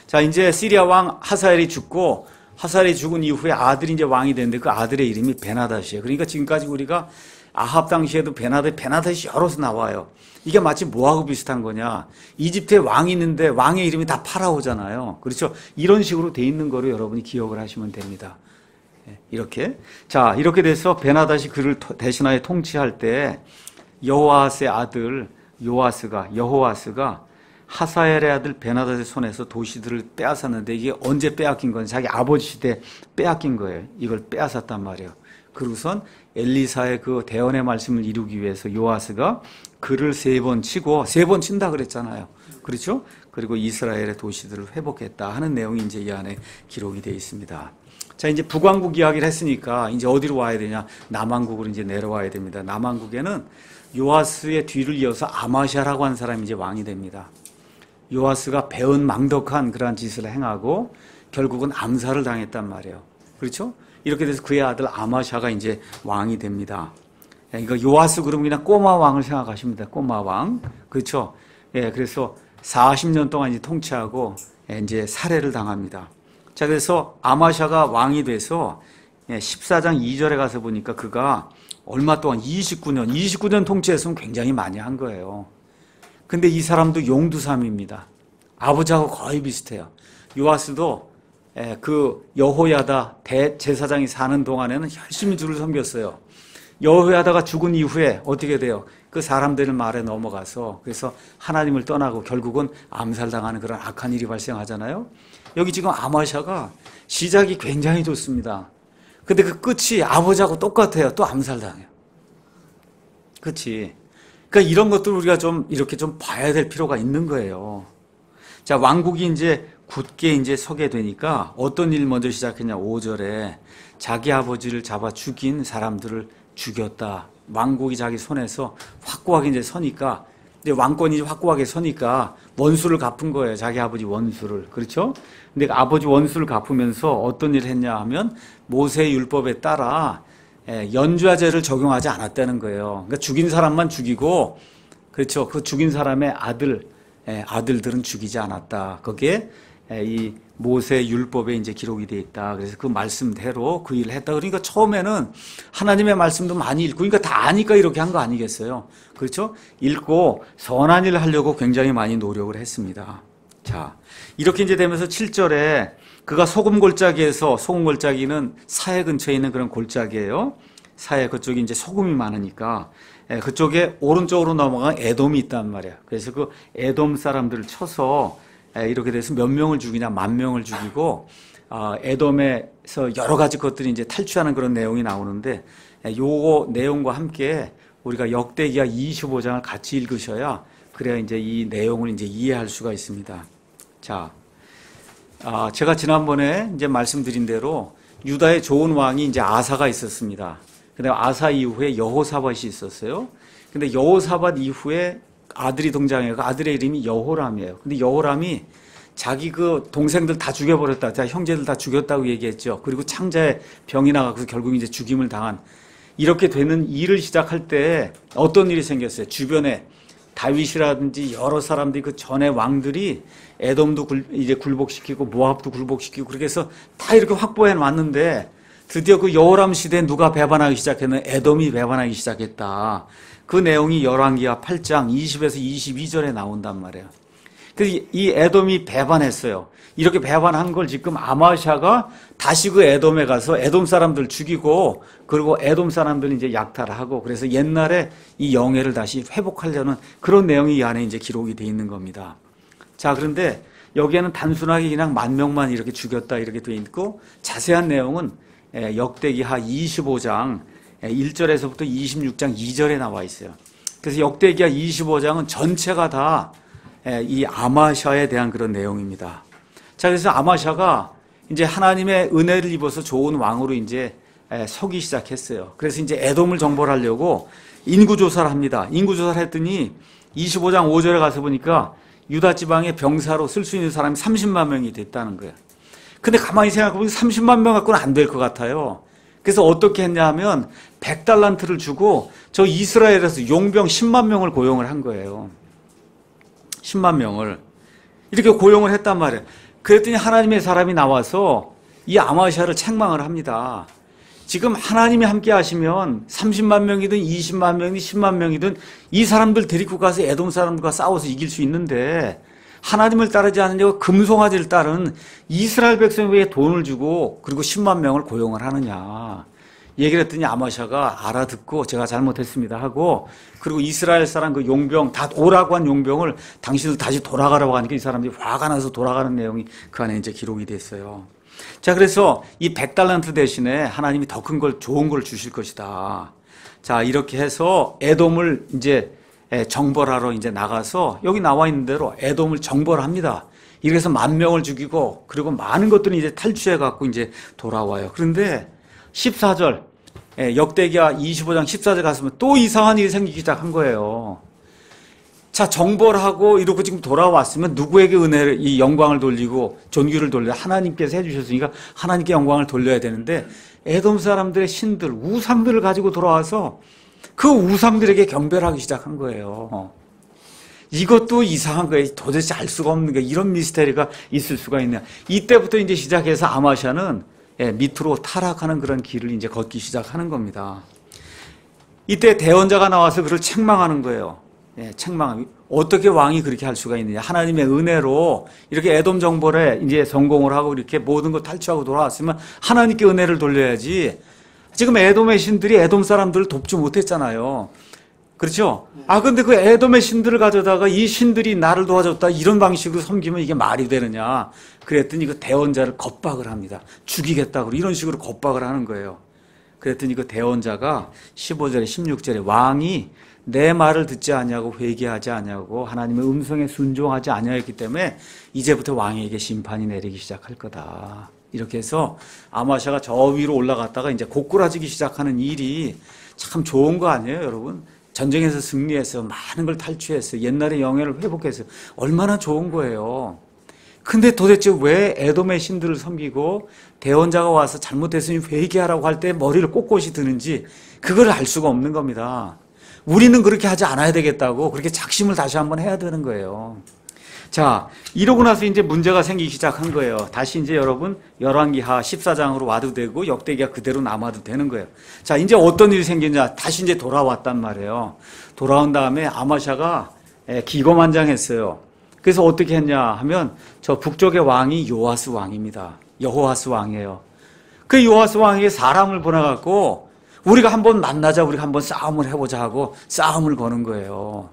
자, 이제 시리아 왕 하사엘이 죽고, 하사엘이 죽은 이후에 아들이 이제 왕이 됐는데 그 아들의 이름이 베나닷이에요. 그러니까 지금까지 우리가 아합 당시에도 베나닷이 여러서 나와요. 이게 마치 뭐하고 비슷한 거냐? 이집트에 왕이 있는데 왕의 이름이 다 파라오잖아요. 그렇죠? 이런 식으로 돼 있는 거로 여러분이 기억을 하시면 됩니다. 이렇게. 자, 이렇게 돼서 베나닷이 그를 대신하여 통치할 때 여호아스의 아들 여호아스가 하사엘의 아들 베나닷의 손에서 도시들을 빼앗았는데, 이게 언제 빼앗긴 건 자기 아버지 시대 빼앗긴 거예요. 이걸 빼앗았단 말이에요. 그러고선 엘리사의 그 대언의 말씀을 이루기 위해서 요아스가 그를 3번 치고, 3번 친다 그랬잖아요. 그렇죠? 그리고 이스라엘의 도시들을 회복했다 하는 내용이 이제 이 안에 기록이 되어 있습니다. 자, 이제 북왕국 이야기를 했으니까 이제 어디로 와야 되냐? 남왕국으로 이제 내려와야 됩니다. 남왕국에는 요아스의 뒤를 이어서 아마샤라고 하는 사람이 이제 왕이 됩니다. 요아스가 배은망덕한 그러한 짓을 행하고 결국은 암살을 당했단 말이에요. 그렇죠? 이렇게 돼서 그의 아들 아마샤가 이제 왕이 됩니다. 이거 요아스 그러면 그냥 꼬마 왕을 생각하시면 됩니다. 꼬마 왕. 그렇죠? 그래서 40년 동안 이제 통치하고 이제 살해를 당합니다. 자, 그래서 아마샤가 왕이 돼서 14장 2절에 가서 보니까 그가 얼마 동안 29년 통치했으면 굉장히 많이 한 거예요. 근데 이 사람도 용두삼입니다. 아버지하고 거의 비슷해요. 요아스도 그 여호야다 대제사장이 사는 동안에는 열심히 주를 섬겼어요. 여호야다가 죽은 이후에 어떻게 돼요? 그 사람들 말에 넘어가서 그래서 하나님을 떠나고 결국은 암살당하는 그런 악한 일이 발생하잖아요. 여기 지금 아마샤가 시작이 굉장히 좋습니다. 근데 그 끝이 아버지하고 똑같아요. 또 암살당해요. 그렇지? 그러니까 이런 것들 우리가 좀 이렇게 좀 봐야 될 필요가 있는 거예요. 자, 왕국이 이제 굳게 이제 서게 되니까 어떤 일 먼저 시작했냐? 5절에 자기 아버지를 잡아 죽인 사람들을 죽였다. 왕국이 자기 손에서 확고하게 이제 서니까, 이제 왕권이 확고하게 서니까 원수를 갚은 거예요. 자기 아버지 원수를. 그렇죠? 근데 아버지 원수를 갚으면서 어떤 일을 했냐 하면 모세의 율법에 따라 연좌제를 적용하지 않았다는 거예요. 그러니까 죽인 사람만 죽이고, 그렇죠? 그 죽인 사람의 아들들은 죽이지 않았다. 거기에 이 모세 율법에 이제 기록이 되어 있다. 그래서 그 말씀대로 그 일을 했다. 그러니까 처음에는 하나님의 말씀도 많이 읽고, 그러니까 다 아니까 이렇게 한 거 아니겠어요? 그렇죠? 읽고 선한 일을 하려고 굉장히 많이 노력을 했습니다. 자, 이렇게 이제 되면서 7절에 그가 소금 골짜기는 사해 근처에 있는 그런 골짜기예요. 사해 그쪽이 이제 소금이 많으니까 그쪽에 오른쪽으로 넘어간 에돔이 있단 말이야. 그래서 그 에돔 사람들을 쳐서 이렇게 돼서 몇 명을 죽이냐, 10,000명을 죽이고, 에돔에서 여러 가지 것들이 이제 탈취하는 그런 내용이 나오는데, 요거 내용과 함께 우리가 역대기하 25장을 같이 읽으셔야 그래야 이제 이 내용을 이제 이해할 수가 있습니다. 자, 제가 지난번에 이제 말씀드린 대로 유다의 좋은 왕이 이제 아사가 있었습니다. 근데 아사 이후에 여호사밧이 있었어요. 근데 여호사밧 이후에 아들이 등장해요. 그 아들의 이름이 여호람이에요. 근데 여호람이 자기 그 동생들 다 죽여버렸다. 자, 형제들 다 죽였다고 얘기했죠. 그리고 창자에 병이 나가서 결국 이제 죽임을 당한, 이렇게 되는 일을 시작할 때 어떤 일이 생겼어요? 주변에 다윗이라든지 여러 사람들이 그 전의 왕들이 에돔도 이제 굴복시키고 모압도 굴복시키고 그렇게 해서 다 이렇게 확보해 놨는데 드디어 그 여호람 시대에 누가 배반하기 시작했는? 에돔이 배반하기 시작했다. 그 내용이 열왕기하 8장 20에서 22절에 나온단 말이에요. 그래서 이 에돔이 배반했어요. 이렇게 배반한 걸 지금 아마샤가 다시 그 에돔에 가서 에돔 사람들 죽이고, 그리고 에돔 사람들 이제 약탈을 하고, 그래서 옛날에 이 영예를 다시 회복하려는 그런 내용이 이 안에 이제 기록이 돼 있는 겁니다. 자, 그런데 여기에는 단순하게 그냥 10,000명만 이렇게 죽였다 이렇게 돼 있고, 자세한 내용은 역대기하 25장 1절에서부터 26장 2절에 나와 있어요. 그래서 역대기하 25장은 전체가 다 이 아마샤에 대한 그런 내용입니다. 자, 그래서 아마샤가 이제 하나님의 은혜를 입어서 좋은 왕으로 이제 서기 시작했어요. 그래서 이제 에돔을 정벌하려고 인구조사를 합니다. 인구조사를 했더니 25장 5절에 가서 보니까 유다 지방의 병사로 쓸 수 있는 사람이 30만 명이 됐다는 거예요. 근데 가만히 생각해보면 30만 명 갖고는 안 될 것 같아요. 그래서 어떻게 했냐 하면 100달란트를 주고 저 이스라엘에서 용병 10만 명을 고용을 한 거예요. 10만 명을 이렇게 고용을 했단 말이에요. 그랬더니 하나님의 사람이 나와서 이 아마샤를 책망을 합니다. 지금 하나님이 함께 하시면 30만 명이든 20만 명이든 10만 명이든 이 사람들 데리고 가서 에돔 사람들과 싸워서 이길 수 있는데, 하나님을 따르지 않으려고 금송아지를 따른 이스라엘 백성 왜 돈을 주고 그리고 10만 명을 고용을 하느냐 얘기를 했더니 아마샤가 알아듣고 제가 잘못했습니다 하고, 그리고 이스라엘 사람 그 용병 다 오라고 한 용병을 당신들 다시 돌아가라고 하니까 이 사람들이 화가 나서 돌아가는 내용이 그 안에 이제 기록이 됐어요. 자, 그래서 이 100달란트 대신에 하나님이 더 큰 걸, 좋은 걸 주실 것이다. 자, 이렇게 해서 에돔을 이제 정벌하러 이제 나가서 여기 나와 있는 대로 에돔을 정벌합니다. 이래서 10,000명을 죽이고 그리고 많은 것들이 이제 탈취해 갖고 이제 돌아와요. 그런데 14절 역대기하 25장 14절 갔으면 또 이상한 일이 생기기 시작한 거예요. 자, 정벌하고 이러고 지금 돌아왔으면 누구에게 은혜를, 이 영광을 돌리고 존귀를 돌려? 하나님께서 해주셨으니까 하나님께 영광을 돌려야 되는데, 에돔 사람들의 신들, 우상들을 가지고 돌아와서 그 우상들에게 경배를 하기 시작한 거예요. 이것도 이상한 거예요. 도대체 알 수가 없는 게 이런 미스테리가 있을 수가 있냐. 이때부터 이제 시작해서 아마샤는 밑으로 타락하는 그런 길을 이제 걷기 시작하는 겁니다. 이때 대언자가 나와서 그를 책망하는 거예요. 예, 책망. 어떻게 왕이 그렇게 할 수가 있느냐. 하나님의 은혜로 이렇게 에돔 정벌에 이제 성공을 하고 이렇게 모든 걸 탈취하고 돌아왔으면 하나님께 은혜를 돌려야지. 지금 에돔의 신들이 에돔 사람들을 돕지 못했잖아요. 그렇죠? 근데 그 에돔의 신들을 가져다가 이 신들이 나를 도와줬다 이런 방식으로 섬기면 이게 말이 되느냐. 그랬더니 그 대언자를 겁박을 합니다. 죽이겠다고 이런 식으로 겁박을 하는 거예요. 그랬더니 그 대언자가 15절에 16절에 왕이 내 말을 듣지 않냐고 회개하지 않냐고 하나님의 음성에 순종하지 않냐였기 때문에 이제부터 왕에게 심판이 내리기 시작할 거다. 이렇게 해서 아마샤가 저 위로 올라갔다가 이제 고꾸라지기 시작하는 일이 참 좋은 거 아니에요, 여러분? 전쟁에서 승리해서 많은 걸 탈취해서 옛날의 영예를 회복해서 얼마나 좋은 거예요. 근데 도대체 왜 에돔의 신들을 섬기고 대언자가 와서 잘못했으니 회개하라고 할 때 머리를 꼿꼿이 드는지 그걸 알 수가 없는 겁니다. 우리는 그렇게 하지 않아야 되겠다고 그렇게 작심을 다시 한번 해야 되는 거예요. 자, 이러고 나서 이제 문제가 생기기 시작한 거예요. 다시 이제 여러분 열왕기하 14장으로 와도 되고 역대기가 그대로 남아도 되는 거예요. 자, 이제 어떤 일이 생겼냐? 다시 이제 돌아왔단 말이에요. 돌아온 다음에 아마샤가 기거만장했어요. 그래서 어떻게 했냐 하면 저 북쪽의 왕이 요아스 왕입니다. 여호아스 왕이에요. 그 요아스 왕에게 사람을 보내갖고 우리가 한번 만나자, 우리가 한번 싸움을 해보자 하고 싸움을 거는 거예요.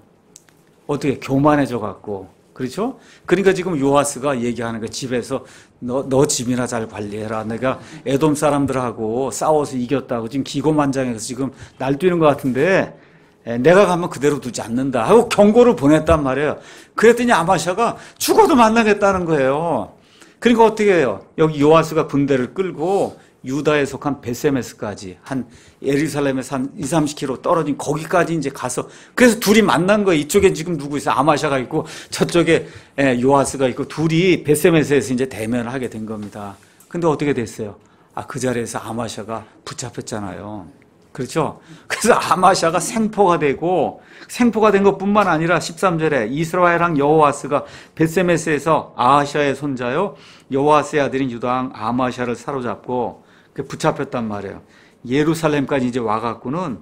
어떻게 교만해져 갖고. 그렇죠? 그러니까 지금 요아스가 얘기하는 거 집에서 너 집이나 잘 관리해라. 내가 에돔 사람들하고 싸워서 이겼다고 지금 기고만장해서 지금 날뛰는 것 같은데 내가 가면 그대로 두지 않는다 하고 경고를 보냈단 말이에요. 그랬더니 아마샤가 죽어도 만나겠다는 거예요. 그러니까 어떻게 해요? 여기 요아스가 군대를 끌고 유다에 속한 베세메스까지 한 예루살렘에서 한 20-30km 떨어진 거기까지 이제 가서 그래서 둘이 만난 거예요. 이쪽에 지금 누구 있어요? 아마샤가 있고 저쪽에 요아스가 있고 둘이 베세메스에서 이제 대면을 하게 된 겁니다. 근데 어떻게 됐어요? 그 자리에서 아마샤가 붙잡혔잖아요. 그렇죠? 그래서 아마샤가 생포가 된 것뿐만 아니라 13절에 이스라엘 왕 여호아스가 베세메스에서 아하샤의 손자요 여호아스의 아들인 유다왕 아마샤를 사로잡고 붙잡혔단 말이에요. 예루살렘까지 이제 와갖고는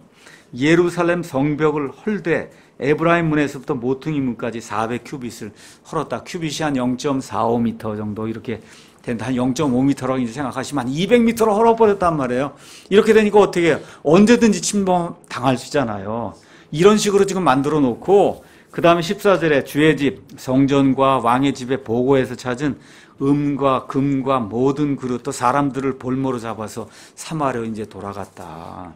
예루살렘 성벽을 헐되 에브라임 문에서부터 모퉁이 문까지 400큐빗을 헐었다. 큐빗이 한 0.45m 정도 이렇게 된다. 한 0.5m라고 이제 생각하시면 한 200m로 헐어버렸단 말이에요. 이렇게 되니까 어떻게 해요? 언제든지 침범 당할 수 있잖아요. 이런 식으로 지금 만들어 놓고 그 다음에 14절에 주의 집, 성전과 왕의 집에 보고해서 찾은 음과 금과 모든 그릇 또 사람들을 볼모로 잡아서 사마리아로 이제 돌아갔다.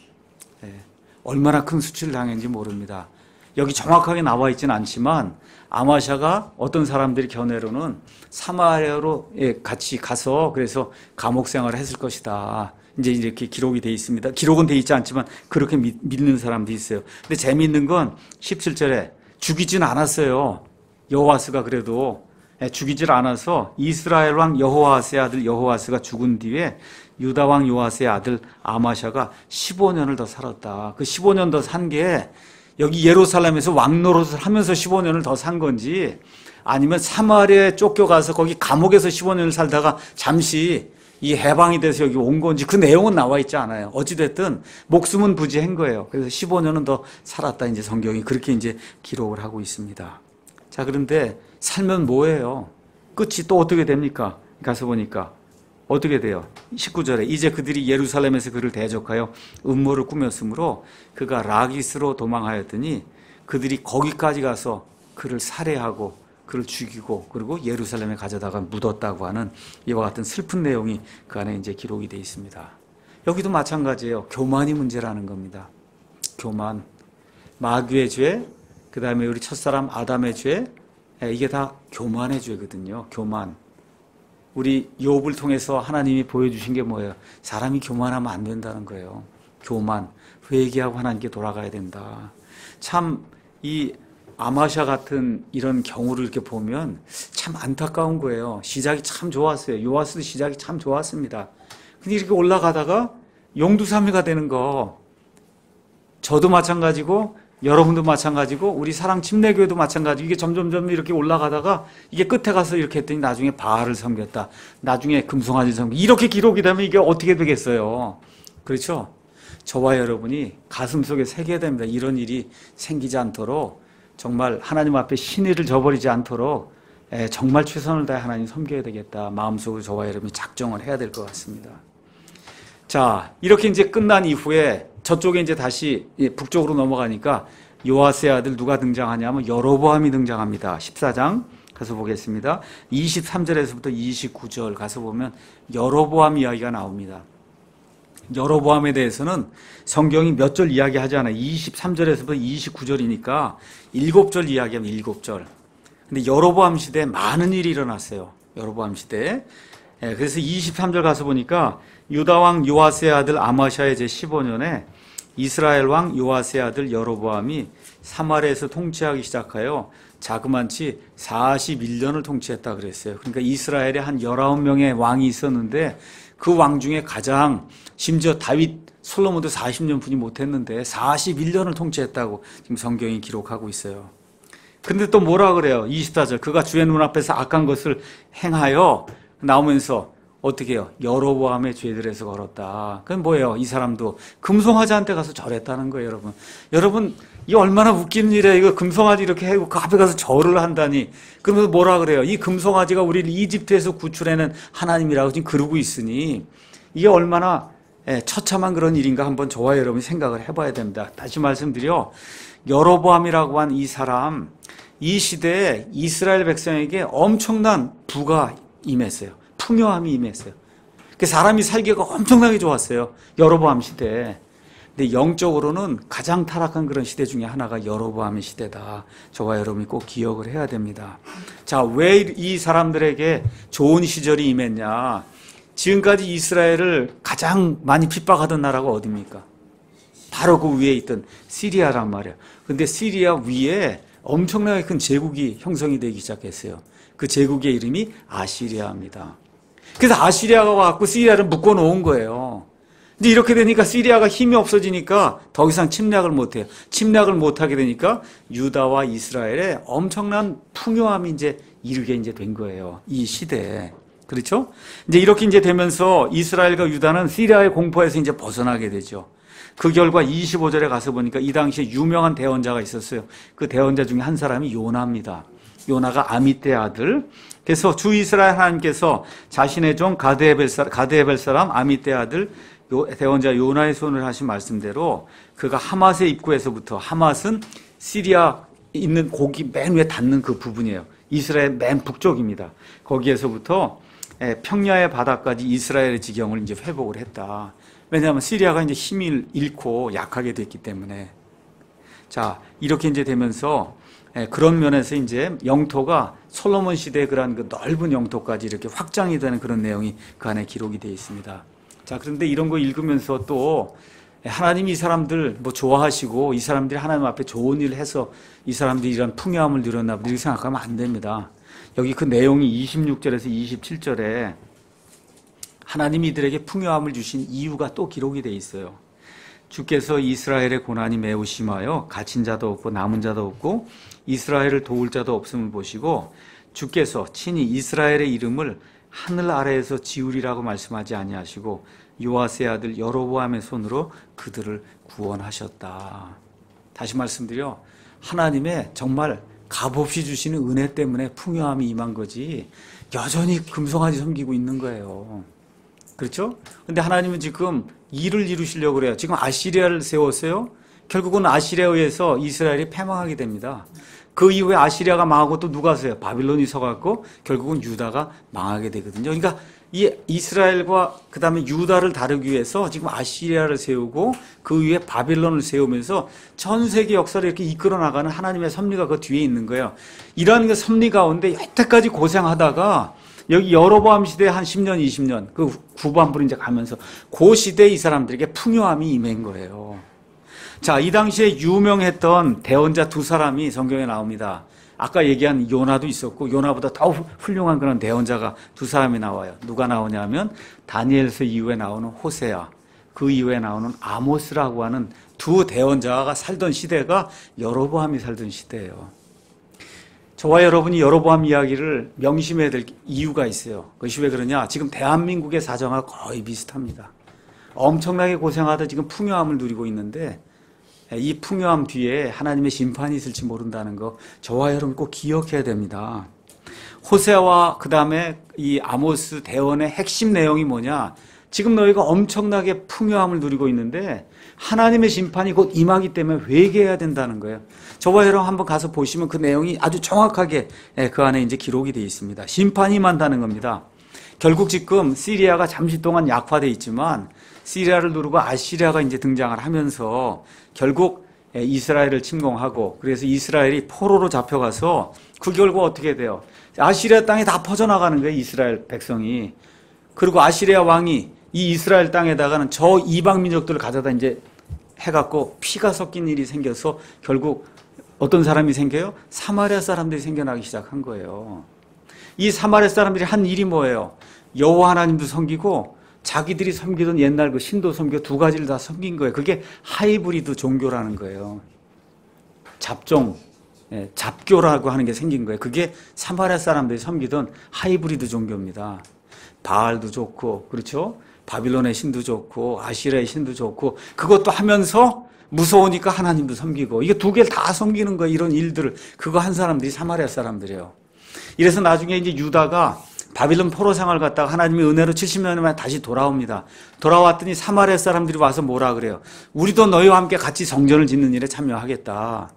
얼마나 큰 수치를 당했는지 모릅니다. 여기 정확하게 나와 있지는 않지만 아마샤가 어떤 사람들이 견해로는 사마리아로 같이 가서 그래서 감옥 생활을 했을 것이다. 이제 이렇게 기록이 돼 있습니다. 기록은 돼 있지 않지만 그렇게 믿는 사람도 있어요. 근데 재미있는 건 17절에 죽이진 않았어요. 여호아스가 그래도 죽이질 않아서 이스라엘 왕 여호아스의 아들 여호아스가 죽은 뒤에 유다 왕 요아스의 아들 아마샤가 15년을 더 살았다. 그 15년 더 산 게 여기 예루살렘에서 왕 노릇을 하면서 15년을 더 산 건지 아니면 사마리아에 쫓겨가서 거기 감옥에서 15년을 살다가 잠시 이 해방이 돼서 여기 온 건지 그 내용은 나와 있지 않아요. 어찌됐든 목숨은 부지한 거예요. 그래서 15년은 더 살았다. 이제 성경이 그렇게 이제 기록을 하고 있습니다. 자, 그런데 살면 뭐예요? 끝이 또 어떻게 됩니까? 가서 보니까 어떻게 돼요? 19절에 이제 그들이 예루살렘에서 그를 대적하여 음모를 꾸몄으므로 그가 라기스로 도망하였더니 그들이 거기까지 가서 그를 살해하고 그를 죽이고 그리고 예루살렘에 가져다가 묻었다고 하는 이와 같은 슬픈 내용이 그 안에 이제 기록이 되어 있습니다. 여기도 마찬가지예요. 교만이 문제라는 겁니다. 교만, 마귀의 죄, 그 다음에 우리 첫사람 아담의 죄, 이게 다 교만의 죄거든요. 교만. 우리 욥을 통해서 하나님이 보여주신 게 뭐예요? 사람이 교만하면 안 된다는 거예요. 교만, 회개하고 하나님께 돌아가야 된다. 참 이 아마샤 같은 이런 경우를 이렇게 보면 참 안타까운 거예요. 시작이 참 좋았어요. 요아스도 시작이 참 좋았습니다. 근데 이렇게 올라가다가 용두사미가 되는 거, 저도 마찬가지고 여러분도 마찬가지고 우리 사랑 침례교회도 마찬가지고 이게 점점점 이렇게 올라가다가 이게 끝에 가서 이렇게 했더니 나중에 바알을 섬겼다. 나중에 금송아지 섬겼다. 이렇게 기록이 되면 이게 어떻게 되겠어요? 그렇죠? 저와 여러분이 가슴속에 새겨야 됩니다. 이런 일이 생기지 않도록 정말 하나님 앞에 신의를 저버리지 않도록 정말 최선을 다해 하나님 섬겨야 되겠다. 마음속으로 저와 여러분이 작정을 해야 될 것 같습니다. 자, 이렇게 이제 끝난 이후에 저쪽에 이제 다시 북쪽으로 넘어가니까 요아스의 아들 누가 등장하냐면 여로보암이 등장합니다. 14장 가서 보겠습니다. 23절에서부터 29절 가서 보면 여로보암 이야기가 나옵니다. 여로보암에 대해서는 성경이 몇 절 이야기하지 않아요. 23절에서부터 29절이니까 7절 이야기하면 7절. 근데 여로보암 시대에 많은 일이 일어났어요. 여로보암 시대에. 그래서 23절 가서 보니까 유다왕 요아스의 아들 아마샤의 제15년에 이스라엘 왕 요아스의 아들 여로보암이 사마리아에서 통치하기 시작하여 자그만치 41년을 통치했다 그랬어요. 그러니까 이스라엘에 한 19명의 왕이 있었는데 그 왕 중에 가장 심지어 다윗 솔로몬도 40년 분이 못했는데 41년을 통치했다고 지금 성경이 기록하고 있어요. 근데 또 뭐라 그래요? 24절 그가 주의 눈앞에서 악한 것을 행하여 나오면서 어떻게 해요? 여로보암의 죄들에서 걸었다. 그건 뭐예요? 이 사람도 금송아지한테 가서 절했다는 거예요, 여러분. 여러분, 이 얼마나 웃기는 일이에요. 이거 금송아지 이렇게 해고 그 앞에 가서 절을 한다니. 그러면서 뭐라 그래요? 이 금송아지가 우리를 이집트에서 구출해낸 하나님이라고 지금 그러고 있으니 이게 얼마나 처참한 그런 일인가 한번 저와 여러분이 생각을 해봐야 됩니다. 다시 말씀드려 여로보암이라고 한 이 사람, 이 시대에 이스라엘 백성에게 엄청난 부가 임했어요. 풍요함이 임했어요. 그 사람이 살기가 엄청나게 좋았어요. 여로보암 시대에. 근데 영적으로는 가장 타락한 그런 시대 중에 하나가 여로보암의 시대다. 저와 여러분이 꼭 기억을 해야 됩니다. 자, 왜 이 사람들에게 좋은 시절이 임했냐? 지금까지 이스라엘을 가장 많이 핍박하던 나라가 어디입니까? 바로 그 위에 있던 시리아란 말이에요. 근데 시리아 위에 엄청나게 큰 제국이 형성이 되기 시작했어요. 그 제국의 이름이 아시리아입니다. 그래서 아시리아가 와갖고 시리아를 묶어놓은 거예요. 이제 이렇게 되니까 시리아가 힘이 없어지니까 더 이상 침략을 못해요. 침략을 못하게 되니까 유다와 이스라엘에 엄청난 풍요함이 이제 이르게 이제 된 거예요. 이 시대에. 그렇죠? 이제 이렇게 이제 되면서 이스라엘과 유다는 시리아의 공포에서 이제 벗어나게 되죠. 그 결과 25절에 가서 보니까 이 당시에 유명한 대언자가 있었어요. 그 대언자 중에 한 사람이 요나입니다. 요나가 아미떼 아들. 그래서 주 이스라엘 하나님께서 자신의 종 가드헤벨 사람 아미떼 아들 대언자 요나의 손을 하신 말씀대로 그가 하맛의 입구에서부터, 하맛은 시리아 있는 고기 맨 위에 닿는 그 부분이에요. 이스라엘 맨 북쪽입니다. 거기에서부터 평야의 바다까지 이스라엘의 지경을 이제 회복을 했다. 왜냐하면 시리아가 이제 힘을 잃고 약하게 됐기 때문에. 자, 이렇게 이제 되면서 그런 면에서 이제 영토가 솔로몬 시대의 그러한 그 넓은 영토까지 이렇게 확장이 되는 그런 내용이 그 안에 기록이 되어 있습니다. 자, 그런데 이런 거 읽으면서 또 하나님이 이 사람들 뭐 좋아하시고 이 사람들이 하나님 앞에 좋은 일을 해서 이 사람들이 이런 풍요함을 누렸나 보다 이렇게 생각하면 안 됩니다. 여기 그 내용이 26절에서 27절에 하나님이 이들에게 풍요함을 주신 이유가 또 기록이 되어 있어요. 주께서 이스라엘의 고난이 매우 심하여 갇힌 자도 없고 남은 자도 없고 이스라엘을 도울 자도 없음을 보시고 주께서 친히 이스라엘의 이름을 하늘 아래에서 지우리라고 말씀하지 아니하시고 요아스의 아들 여로보암의 손으로 그들을 구원하셨다. 다시 말씀드려 하나님의 정말 값없이 주시는 은혜 때문에 풍요함이 임한 거지 여전히 금송아지 섬기고 있는 거예요. 그렇죠? 근데 하나님은 지금 일을 이루시려고 그래요. 지금 아시리아를 세웠어요. 결국은 아시리아에 의해서 이스라엘이 패망하게 됩니다. 그 이후에 아시리아가 망하고 또 누가 서요? 바빌론이 서갖고 결국은 유다가 망하게 되거든요. 그러니까 이 이스라엘과 그 다음에 유다를 다루기 위해서 지금 아시리아를 세우고 그 위에 바빌론을 세우면서 전 세계 역사를 이렇게 이끌어 나가는 하나님의 섭리가 그 뒤에 있는 거예요. 이러한 그 섭리 가운데 여태까지 고생하다가 여기 여로보암 시대에 한 10년, 20년 그 후반부로 이제 가면서 그 시대에 이 사람들에게 풍요함이 임한 거예요. 자, 이 당시에 유명했던 대언자 두 사람이 성경에 나옵니다. 아까 얘기한 요나도 있었고 요나보다 더 훌륭한 그런 대언자가 두 사람이 나와요. 누가 나오냐면 다니엘서 이후에 나오는 호세아, 그 이후에 나오는 아모스라고 하는 두 대언자가 살던 시대가 여로보암이 살던 시대예요. 저와 여러분이 여로보암 이야기를 명심해야 될 이유가 있어요. 그것이 왜 그러냐? 지금 대한민국의 사정과 거의 비슷합니다. 엄청나게 고생하다 지금 풍요함을 누리고 있는데 이 풍요함 뒤에 하나님의 심판이 있을지 모른다는 거 저와 여러분 꼭 기억해야 됩니다. 호세아와 그 다음에 이 아모스 대언의 핵심 내용이 뭐냐? 지금 너희가 엄청나게 풍요함을 누리고 있는데 하나님의 심판이 곧 임하기 때문에 회개해야 된다는 거예요. 저와 여러분 한번 가서 보시면 그 내용이 아주 정확하게 그 안에 이제 기록이 되어 있습니다. 심판이 임한다는 겁니다. 결국 지금 시리아가 잠시 동안 약화되어 있지만 시리아를 누르고 아시리아가 이제 등장을 하면서 결국 이스라엘을 침공하고 그래서 이스라엘이 포로로 잡혀가서 그 결과 어떻게 돼요? 아시리아 땅에 다 퍼져나가는 거예요, 이스라엘 백성이. 그리고 아시리아 왕이 이 이스라엘 땅에다가는 저 이방 민족들을 가져다 이제 해갖고 피가 섞인 일이 생겨서 결국 어떤 사람이 생겨요? 사마리아 사람들이 생겨나기 시작한 거예요. 이 사마리아 사람들이 한 일이 뭐예요? 여호와 하나님도 섬기고 자기들이 섬기던 옛날 그 신도 섬기고 두 가지를 다 섬긴 거예요. 그게 하이브리드 종교라는 거예요. 잡종, 잡교라고 하는 게 생긴 거예요. 그게 사마리아 사람들이 섬기던 하이브리드 종교입니다. 바알도 좋고, 그렇죠? 바빌론의 신도 좋고, 아시라의 신도 좋고, 그것도 하면서 무서우니까 하나님도 섬기고, 이게 두 개를 다 섬기는 거예요. 이런 일들을. 그거 한 사람들이 사마리아 사람들이에요. 이래서 나중에 이제 유다가 바빌론 포로 생활 갔다가 하나님의 은혜로 70년 만에 다시 돌아옵니다. 돌아왔더니 사마리아 사람들이 와서 뭐라 그래요? 우리도 너희와 함께 같이 성전을 짓는 일에 참여하겠다.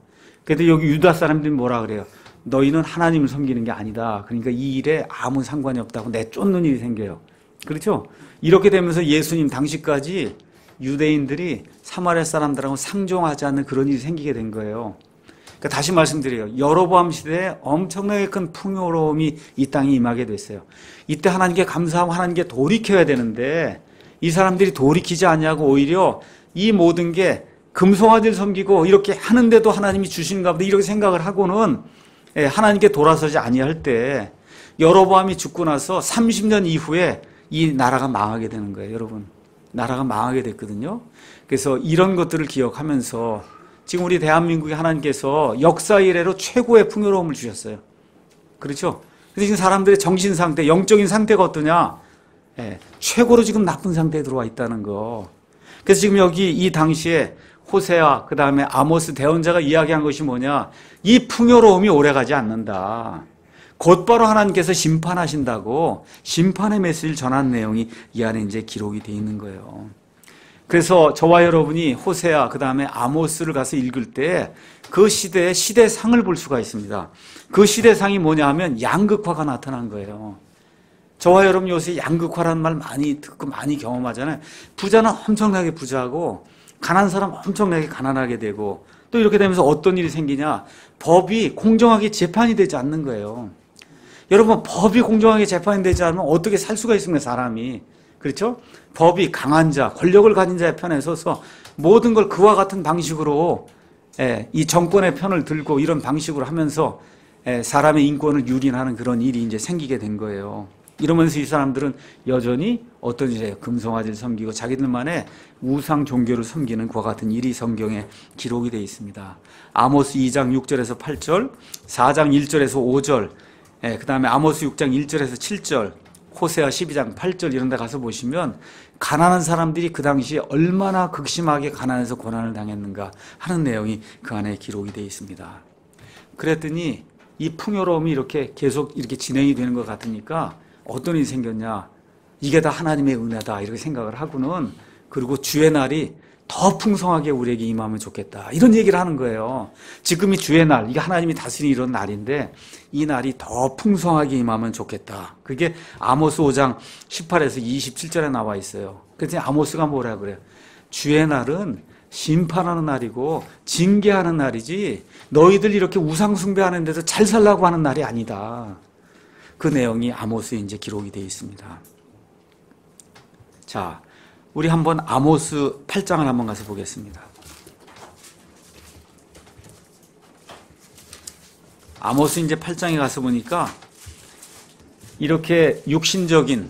그런데 여기 유다 사람들이 뭐라 그래요? 너희는 하나님을 섬기는 게 아니다. 그러니까 이 일에 아무 상관이 없다고 내쫓는 일이 생겨요. 그렇죠? 이렇게 되면서 예수님 당시까지 유대인들이 사마리아 사람들하고 상종하지 않는 그런 일이 생기게 된 거예요. 그러니까 다시 말씀드려요. 여로보암 시대에 엄청나게 큰 풍요로움이 이 땅에 임하게 됐어요. 이때 하나님께 감사하고 하나님께 돌이켜야 되는데 이 사람들이 돌이키지 않냐고 오히려 이 모든 게 금송아지를 섬기고 이렇게 하는데도 하나님이 주시는가 보다 이렇게 생각을 하고는 하나님께 돌아서지 아니할 때 여로보암이 죽고 나서 30년 이후에 이 나라가 망하게 되는 거예요. 여러분, 나라가 망하게 됐거든요. 그래서 이런 것들을 기억하면서 지금 우리 대한민국에 하나님께서 역사 이래로 최고의 풍요로움을 주셨어요. 그렇죠? 그래서 지금 사람들의 정신 상태, 영적인 상태가 어떠냐? 최고로 지금 나쁜 상태에 들어와 있다는 거. 그래서 지금 여기 이 당시에 호세아, 그 다음에 아모스 대언자가 이야기한 것이 뭐냐? 이 풍요로움이 오래가지 않는다. 곧바로 하나님께서 심판하신다고 심판의 메시지를 전한 내용이 이 안에 이제 기록이 되어 있는 거예요. 그래서 저와 여러분이 호세아, 그 다음에 아모스를 가서 읽을 때 그 시대의 시대상을 볼 수가 있습니다. 그 시대상이 뭐냐 하면 양극화가 나타난 거예요. 저와 여러분 요새 양극화라는 말 많이 듣고 많이 경험하잖아요. 부자는 엄청나게 부자하고 가난한 사람 엄청나게 가난하게 되고 또 이렇게 되면서 어떤 일이 생기냐? 법이 공정하게 재판이 되지 않는 거예요. 여러분, 법이 공정하게 재판이 되지 않으면 어떻게 살 수가 있습니까, 사람이? 그렇죠? 법이 강한 자, 권력을 가진 자의 편에 서서 모든 걸 그와 같은 방식으로 이 정권의 편을 들고 이런 방식으로 하면서 사람의 인권을 유린하는 그런 일이 이제 생기게 된 거예요. 이러면서 이 사람들은 여전히 어떤 일이에요? 금송아지를 섬기고 자기들만의 우상 종교를 섬기는 그와 같은 일이 성경에 기록이 되어 있습니다. 아모스 2장 6절에서 8절, 4장 1절에서 5절, 그 다음에 아모스 6장 1절에서 7절, 호세아 12장 8절 이런 데 가서 보시면 가난한 사람들이 그 당시에 얼마나 극심하게 가난해서 고난을 당했는가 하는 내용이 그 안에 기록이 되어 있습니다. 그랬더니 이 풍요로움이 이렇게 계속 이렇게 진행이 되는 것 같으니까 어떤 일이 생겼냐? 이게 다 하나님의 은혜다 이렇게 생각을 하고는 그리고 주의 날이 더 풍성하게 우리에게 임하면 좋겠다 이런 얘기를 하는 거예요. 지금이 주의 날, 이게 하나님이 다스리는 이런 날인데 이 날이 더 풍성하게 임하면 좋겠다. 그게 아모스 5장 18에서 27절에 나와 있어요. 그래서 아모스가 뭐라 그래요? 주의 날은 심판하는 날이고 징계하는 날이지 너희들 이렇게 우상 숭배하는 데서 잘 살라고 하는 날이 아니다. 그 내용이 아모스에 이제 기록이 되어 있습니다. 자, 우리 한번 아모스 8장을 한번 가서 보겠습니다. 아모스 이제 8장에 가서 보니까 이렇게 육신적인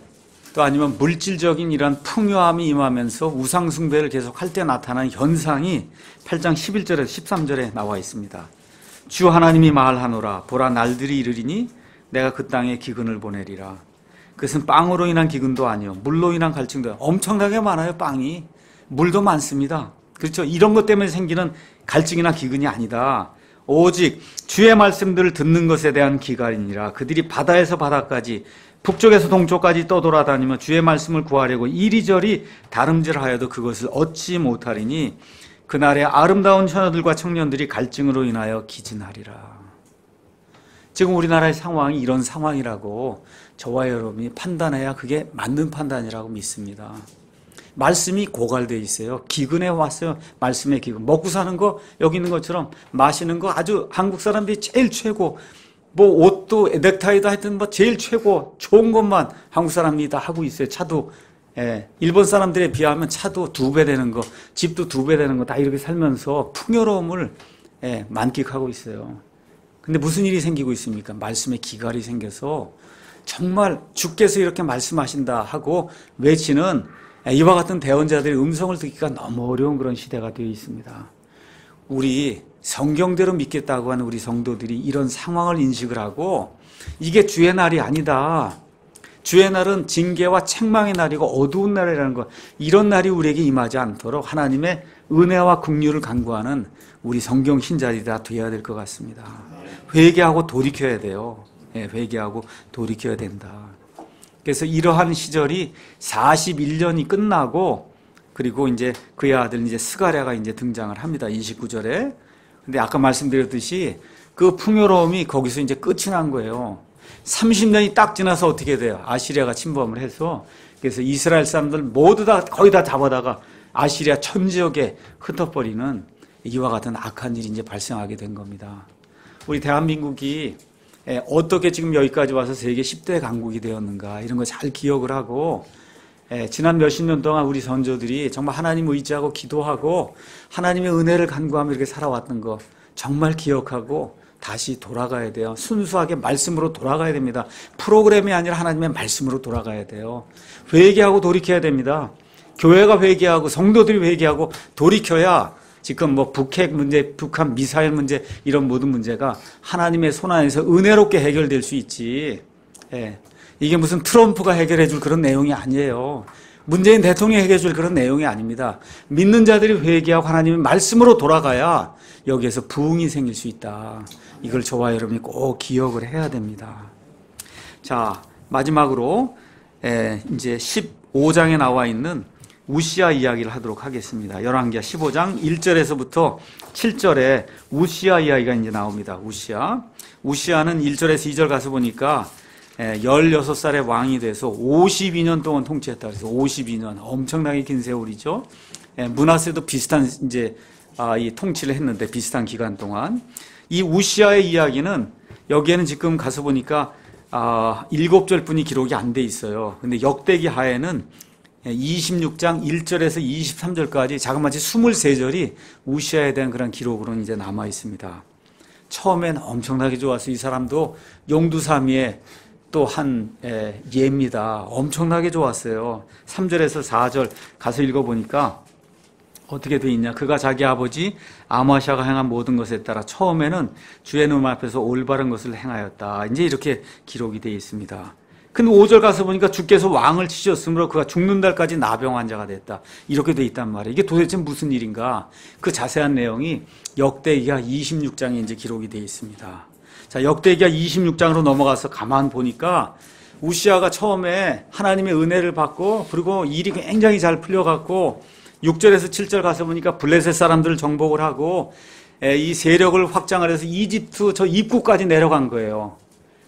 또 아니면 물질적인 이런 풍요함이 임하면서 우상숭배를 계속 할 때 나타나는 현상이 8장 11절에서 13절에 나와 있습니다. 주 하나님이 말하노라 보라 날들이 이르리니 내가 그 땅에 기근을 보내리라. 그것은 빵으로 인한 기근도 아니요, 물로 인한 갈증도 엄청나게 많아요. 빵이, 물도 많습니다. 그렇죠? 이런 것 때문에 생기는 갈증이나 기근이 아니다. 오직 주의 말씀들을 듣는 것에 대한 기갈이니라. 그들이 바다에서 바다까지 북쪽에서 동쪽까지 떠돌아다니며 주의 말씀을 구하려고 이리저리 다름질하여도 그것을 얻지 못하리니 그날에 아름다운 처녀들과 청년들이 갈증으로 인하여 기진하리라. 지금 우리나라의 상황이 이런 상황이라고 저와 여러분이 판단해야 그게 맞는 판단이라고 믿습니다. 말씀이 고갈되어 있어요. 기근에 왔어요. 말씀의 기근. 먹고 사는 거 여기 있는 것처럼 마시는 거 아주 한국 사람들이 제일 최고, 뭐 옷도 넥타이도 하여튼 뭐 제일 최고 좋은 것만 한국 사람들이 다 하고 있어요. 차도 일본 사람들에 비하면 차도 2배 되는 거, 집도 2배 되는 거 다 이렇게 살면서 풍요로움을 만끽하고 있어요. 근데 무슨 일이 생기고 있습니까? 말씀의 기갈이 생겨서 정말 주께서 이렇게 말씀하신다 하고 외치는 이와 같은 대언자들의 음성을 듣기가 너무 어려운 그런 시대가 되어 있습니다. 우리 성경대로 믿겠다고 하는 우리 성도들이 이런 상황을 인식을 하고 이게 주의 날이 아니다. 주의 날은 징계와 책망의 날이고 어두운 날이라는 것, 이런 날이 우리에게 임하지 않도록 하나님의 은혜와 긍휼을 간구하는 우리 성경 신자들이 다 되어야 될 것 같습니다. 회개하고 돌이켜야 돼요. 회개하고 돌이켜야 된다. 그래서 이러한 시절이 41년이 끝나고 그리고 이제 그의 아들 이제 스가랴가 이제 등장을 합니다. 29절에. 근데 아까 말씀드렸듯이 그 풍요로움이 거기서 이제 끝이 난 거예요. 30년이 딱 지나서 어떻게 돼요? 아시리아가 침범을 해서 그래서 이스라엘 사람들 모두 다 거의 다 잡아다가 아시리아 전 지역에 흩어버리는 이와 같은 악한 일이 이제 발생하게 된 겁니다. 우리 대한민국이 어떻게 지금 여기까지 와서 세계 10대 강국이 되었는가 이런 거 잘 기억을 하고 지난 몇십 년 동안 우리 선조들이 정말 하나님 의지하고 기도하고 하나님의 은혜를 간구하며 이렇게 살아왔던 거 정말 기억하고 다시 돌아가야 돼요. 순수하게 말씀으로 돌아가야 됩니다. 프로그램이 아니라 하나님의 말씀으로 돌아가야 돼요. 회개하고 돌이켜야 됩니다. 교회가 회개하고 성도들이 회개하고 돌이켜야 지금 뭐 북핵 문제, 북한 미사일 문제 이런 모든 문제가 하나님의 손 안에서 은혜롭게 해결될 수 있지. 이게 무슨 트럼프가 해결해 줄 그런 내용이 아니에요. 문재인 대통령이 해결해 줄 그런 내용이 아닙니다. 믿는 자들이 회개하고 하나님의 말씀으로 돌아가야 여기에서 부흥이 생길 수 있다. 이걸 저와 여러분이 꼭 기억을 해야 됩니다. 자, 마지막으로 이제 15장에 나와 있는 우시아 이야기를 하도록 하겠습니다. 열왕기하 15장 1절에서부터 7절에 우시아 이야기가 이제 나옵니다. 우시아는 1절에서 2절 가서 보니까 16살의 왕이 돼서 52년 동안 통치했다. 그래서 52년 엄청나게 긴 세월이죠. 므낫세도 비슷한 이제 이 통치를 했는데 비슷한 기간 동안 이 우시아의 이야기는 여기에는 지금 가서 보니까 7절뿐이 기록이 안 돼 있어요. 근데 역대기 하에는 26장 1절에서 23절까지 자그마치 23절이 우시아에 대한 그런 기록으로 이제 남아 있습니다. 처음엔 엄청나게 좋았어요. 이 사람도 용두사미의 또 한 예입니다. 엄청나게 좋았어요. 3절에서 4절 가서 읽어보니까 어떻게 돼 있냐. 그가 자기 아버지 아마샤가 행한 모든 것에 따라 처음에는 주의 눈 앞에서 올바른 것을 행하였다. 이제 이렇게 기록이 되어 있습니다. 근데 5절 가서 보니까 주께서 왕을 치셨으므로 그가 죽는 날까지 나병 환자가 됐다. 이렇게 돼 있단 말이에요. 이게 도대체 무슨 일인가? 그 자세한 내용이 역대기하 26장에 이제 기록이 되어 있습니다. 자, 역대기하 26장으로 넘어가서 가만 보니까 우시아가 처음에 하나님의 은혜를 받고 그리고 일이 굉장히 잘 풀려갖고 6절에서 7절 가서 보니까 블레셋 사람들을 정복을 하고 이 세력을 확장을 해서 이집트 저 입구까지 내려간 거예요.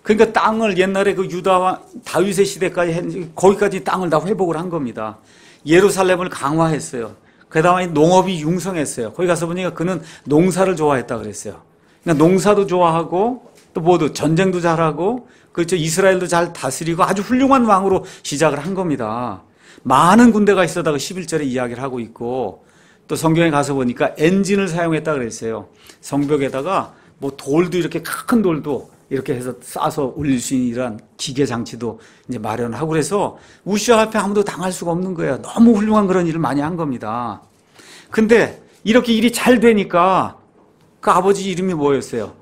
그러니까 땅을 옛날에 그 유다와 다윗의 시대까지 거기까지 땅을 다 회복을 한 겁니다. 예루살렘을 강화했어요. 그 다음에 농업이 융성했어요. 거기 가서 보니까 그는 농사를 좋아했다 그랬어요. 그러니까 농사도 좋아하고 또 모두 전쟁도 잘하고 그렇죠. 이스라엘도 잘 다스리고 아주 훌륭한 왕으로 시작을 한 겁니다. 많은 군대가 있어다가 11절에 이야기를 하고 있고 또 성경에 가서 보니까 엔진을 사용했다 그랬어요. 성벽에다가 뭐 돌도 이렇게 큰 돌도 이렇게 해서 싸서 올릴 수 있는 이런 기계 장치도 이제 마련하고 그래서 우시아 앞에 아무도 당할 수가 없는 거예요. 너무 훌륭한 그런 일을 많이 한 겁니다. 근데 이렇게 일이 잘 되니까 그 아버지 이름이 뭐였어요?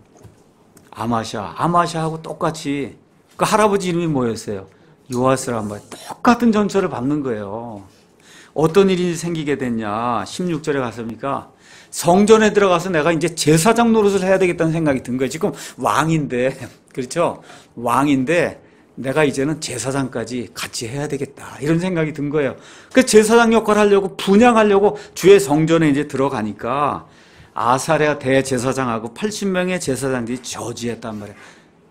아마샤하고 똑같이 그 할아버지 이름이 뭐였어요? 요아스라 한 말이에요. 똑같은 전철을 밟는 거예요. 어떤 일이 생기게 됐냐. 16절에 가서니까 성전에 들어가서 내가 이제 제사장 노릇을 해야 되겠다는 생각이 든 거예요. 지금 왕인데, 그렇죠? 왕인데 내가 이제는 제사장까지 같이 해야 되겠다. 이런 생각이 든 거예요. 그 제사장 역할을 하려고 분양하려고 주의 성전에 이제 들어가니까 아사랴 대제사장하고 80명의 제사장들이 저지했단 말이에요.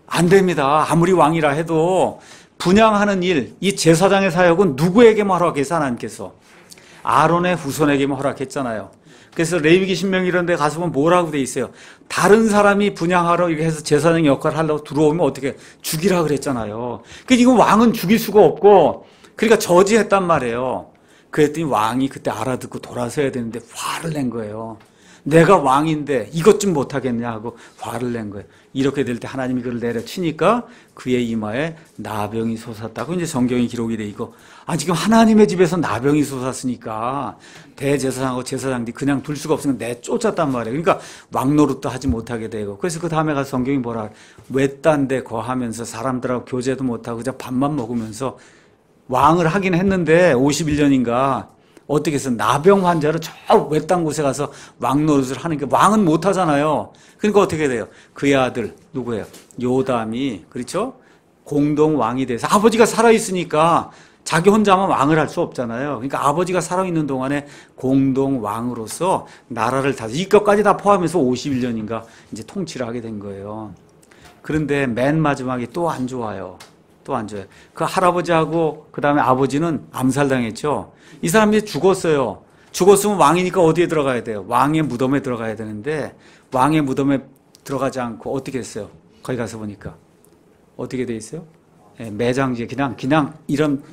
안 됩니다. 아무리 왕이라 해도 분양하는 일, 이 제사장의 사역은 누구에게만 허락해서 하나님께서 아론의 후손에게만 허락했잖아요. 그래서 레위기 신명 이런 데 가서 보면 뭐라고 돼 있어요. 다른 사람이 분양하러 이렇게 해서 제사장 역할을 하려고 들어오면 어떻게 죽이라 그랬잖아요. 그러니까 이거 왕은 죽일 수가 없고 그러니까 저지했단 말이에요. 그랬더니 왕이 그때 알아듣고 돌아서야 되는데 화를 낸 거예요. 내가 왕인데 이것 좀 못하겠냐 하고 화를 낸 거예요. 이렇게 될 때 하나님이 그를 내려치니까 그의 이마에 나병이 솟았다고 이제 성경이 기록이 돼 있고, 지금 하나님의 집에서 나병이 솟았으니까 대제사장하고 제사장들이 그냥 둘 수가 없으니까 내쫓았단 말이에요. 그러니까 왕노릇도 하지 못하게 되고, 그래서 그 다음에 가서 성경이 뭐라 외딴 데 거하면서 사람들하고 교제도 못하고 그냥 밥만 먹으면서 왕을 하긴 했는데 51년인가 어떻게 해서 나병 환자를 저 외딴 곳에 가서 왕 노릇을 하는 게 왕은 못 하잖아요. 그러니까 어떻게 돼요? 그의 아들 누구예요? 요담이, 그렇죠? 공동 왕이 돼서 아버지가 살아 있으니까 자기 혼자만 왕을 할 수 없잖아요. 그러니까 아버지가 살아 있는 동안에 공동 왕으로서 나라를 다스 이것까지 다 포함해서 51년인가 이제 통치를 하게 된 거예요. 그런데 맨 마지막에 또 안 좋아요. 또 안 좋아요. 그 할아버지하고 그 다음에 아버지는 암살당했죠. 이 사람이 죽었어요. 죽었으면 왕이니까 어디에 들어가야 돼요? 왕의 무덤에 들어가야 되는데 왕의 무덤에 들어가지 않고 어떻게 했어요? 거기 가서 보니까 어떻게 돼 있어요? 매장지에 그냥 이런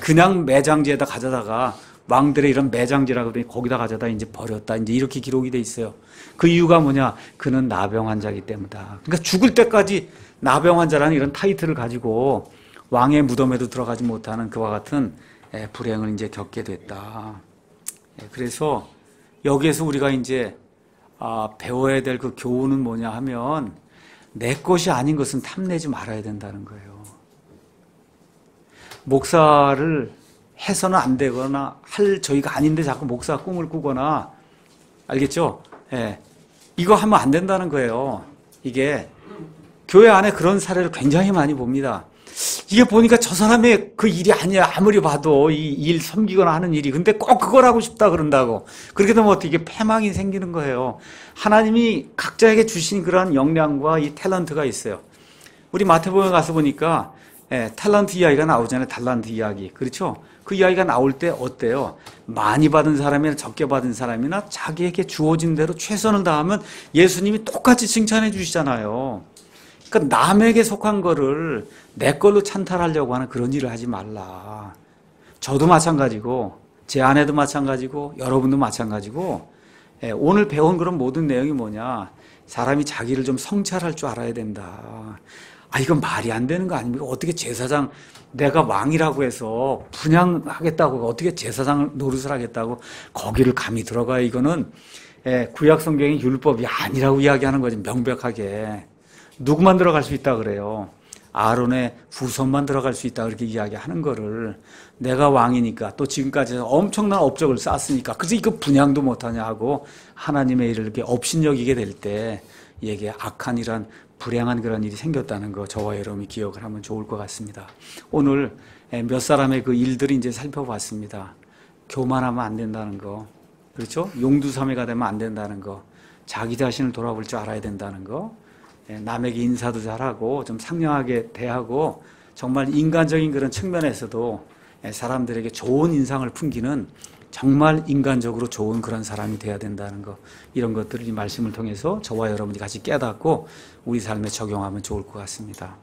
그냥 매장지에다 가져다가 왕들의 이런 매장지라고 그러니 거기다 가져다 이제 버렸다. 이제 이렇게 기록이 돼 있어요. 그 이유가 뭐냐? 그는 나병 환자이기 때문이다. 그러니까 죽을 때까지 나병 환자라는 이런 타이틀을 가지고 왕의 무덤에도 들어가지 못하는 그와 같은 불행을 이제 겪게 됐다. 그래서 여기에서 우리가 이제 배워야 될 그 교훈은 뭐냐 하면 내 것이 아닌 것은 탐내지 말아야 된다는 거예요. 목사를 해서는 안 되거나 할 저희가 아닌데 자꾸 목사 꿈을 꾸거나, 알겠죠? 이거 하면 안 된다는 거예요. 이게 교회 안에 그런 사례를 굉장히 많이 봅니다. 이게 보니까 저 사람의 그 일이 아니야. 아무리 봐도 이 일 섬기거나 하는 일이. 근데 꼭 그걸 하고 싶다 그런다고. 그렇게 되면 어떻게 이게 패망이 생기는 거예요. 하나님이 각자에게 주신 그런 역량과 이 탤런트가 있어요. 우리 마태복음에 가서 보니까 탤런트 이야기가 나오잖아요. 달란트 이야기. 그렇죠? 그 이야기가 나올 때 어때요? 많이 받은 사람이나 적게 받은 사람이나 자기에게 주어진 대로 최선을 다하면 예수님이 똑같이 칭찬해 주시잖아요. 그러니까 남에게 속한 거를 내 걸로 찬탈하려고 하는 그런 일을 하지 말라. 저도 마찬가지고 제 아내도 마찬가지고 여러분도 마찬가지고 오늘 배운 그런 모든 내용이 뭐냐? 사람이 자기를 좀 성찰할 줄 알아야 된다. 이건 말이 안 되는 거 아닙니까? 어떻게 제사장, 내가 왕이라고 해서 분양하겠다고 어떻게 제사장 노릇을 하겠다고 거기를 감히 들어가요? 이거는 구약 성경의 율법이 아니라고 이야기하는 거지. 명백하게 누구만 들어갈 수 있다 그래요? 아론의 후손만 들어갈 수 있다 그렇게 이야기하는 거를 내가 왕이니까 또 지금까지 엄청난 업적을 쌓았으니까 그래서 이거 분양도 못하냐 하고 하나님의 일을 이렇게 업신여기게 될 때 이게 악한 이란 불행한 그런 일이 생겼다는 거 저와 여러분이 기억을 하면 좋을 것 같습니다. 오늘 몇 사람의 그 일들을 이제 살펴봤습니다. 교만하면 안 된다는 거, 그렇죠? 용두사미가 되면 안 된다는 거, 자기 자신을 돌아볼 줄 알아야 된다는 거, 남에게 인사도 잘하고 좀 상냥하게 대하고 정말 인간적인 그런 측면에서도 사람들에게 좋은 인상을 풍기는 정말 인간적으로 좋은 그런 사람이 돼야 된다는 것, 이런 것들을 이 말씀을 통해서 저와 여러분이 같이 깨닫고 우리 삶에 적용하면 좋을 것 같습니다.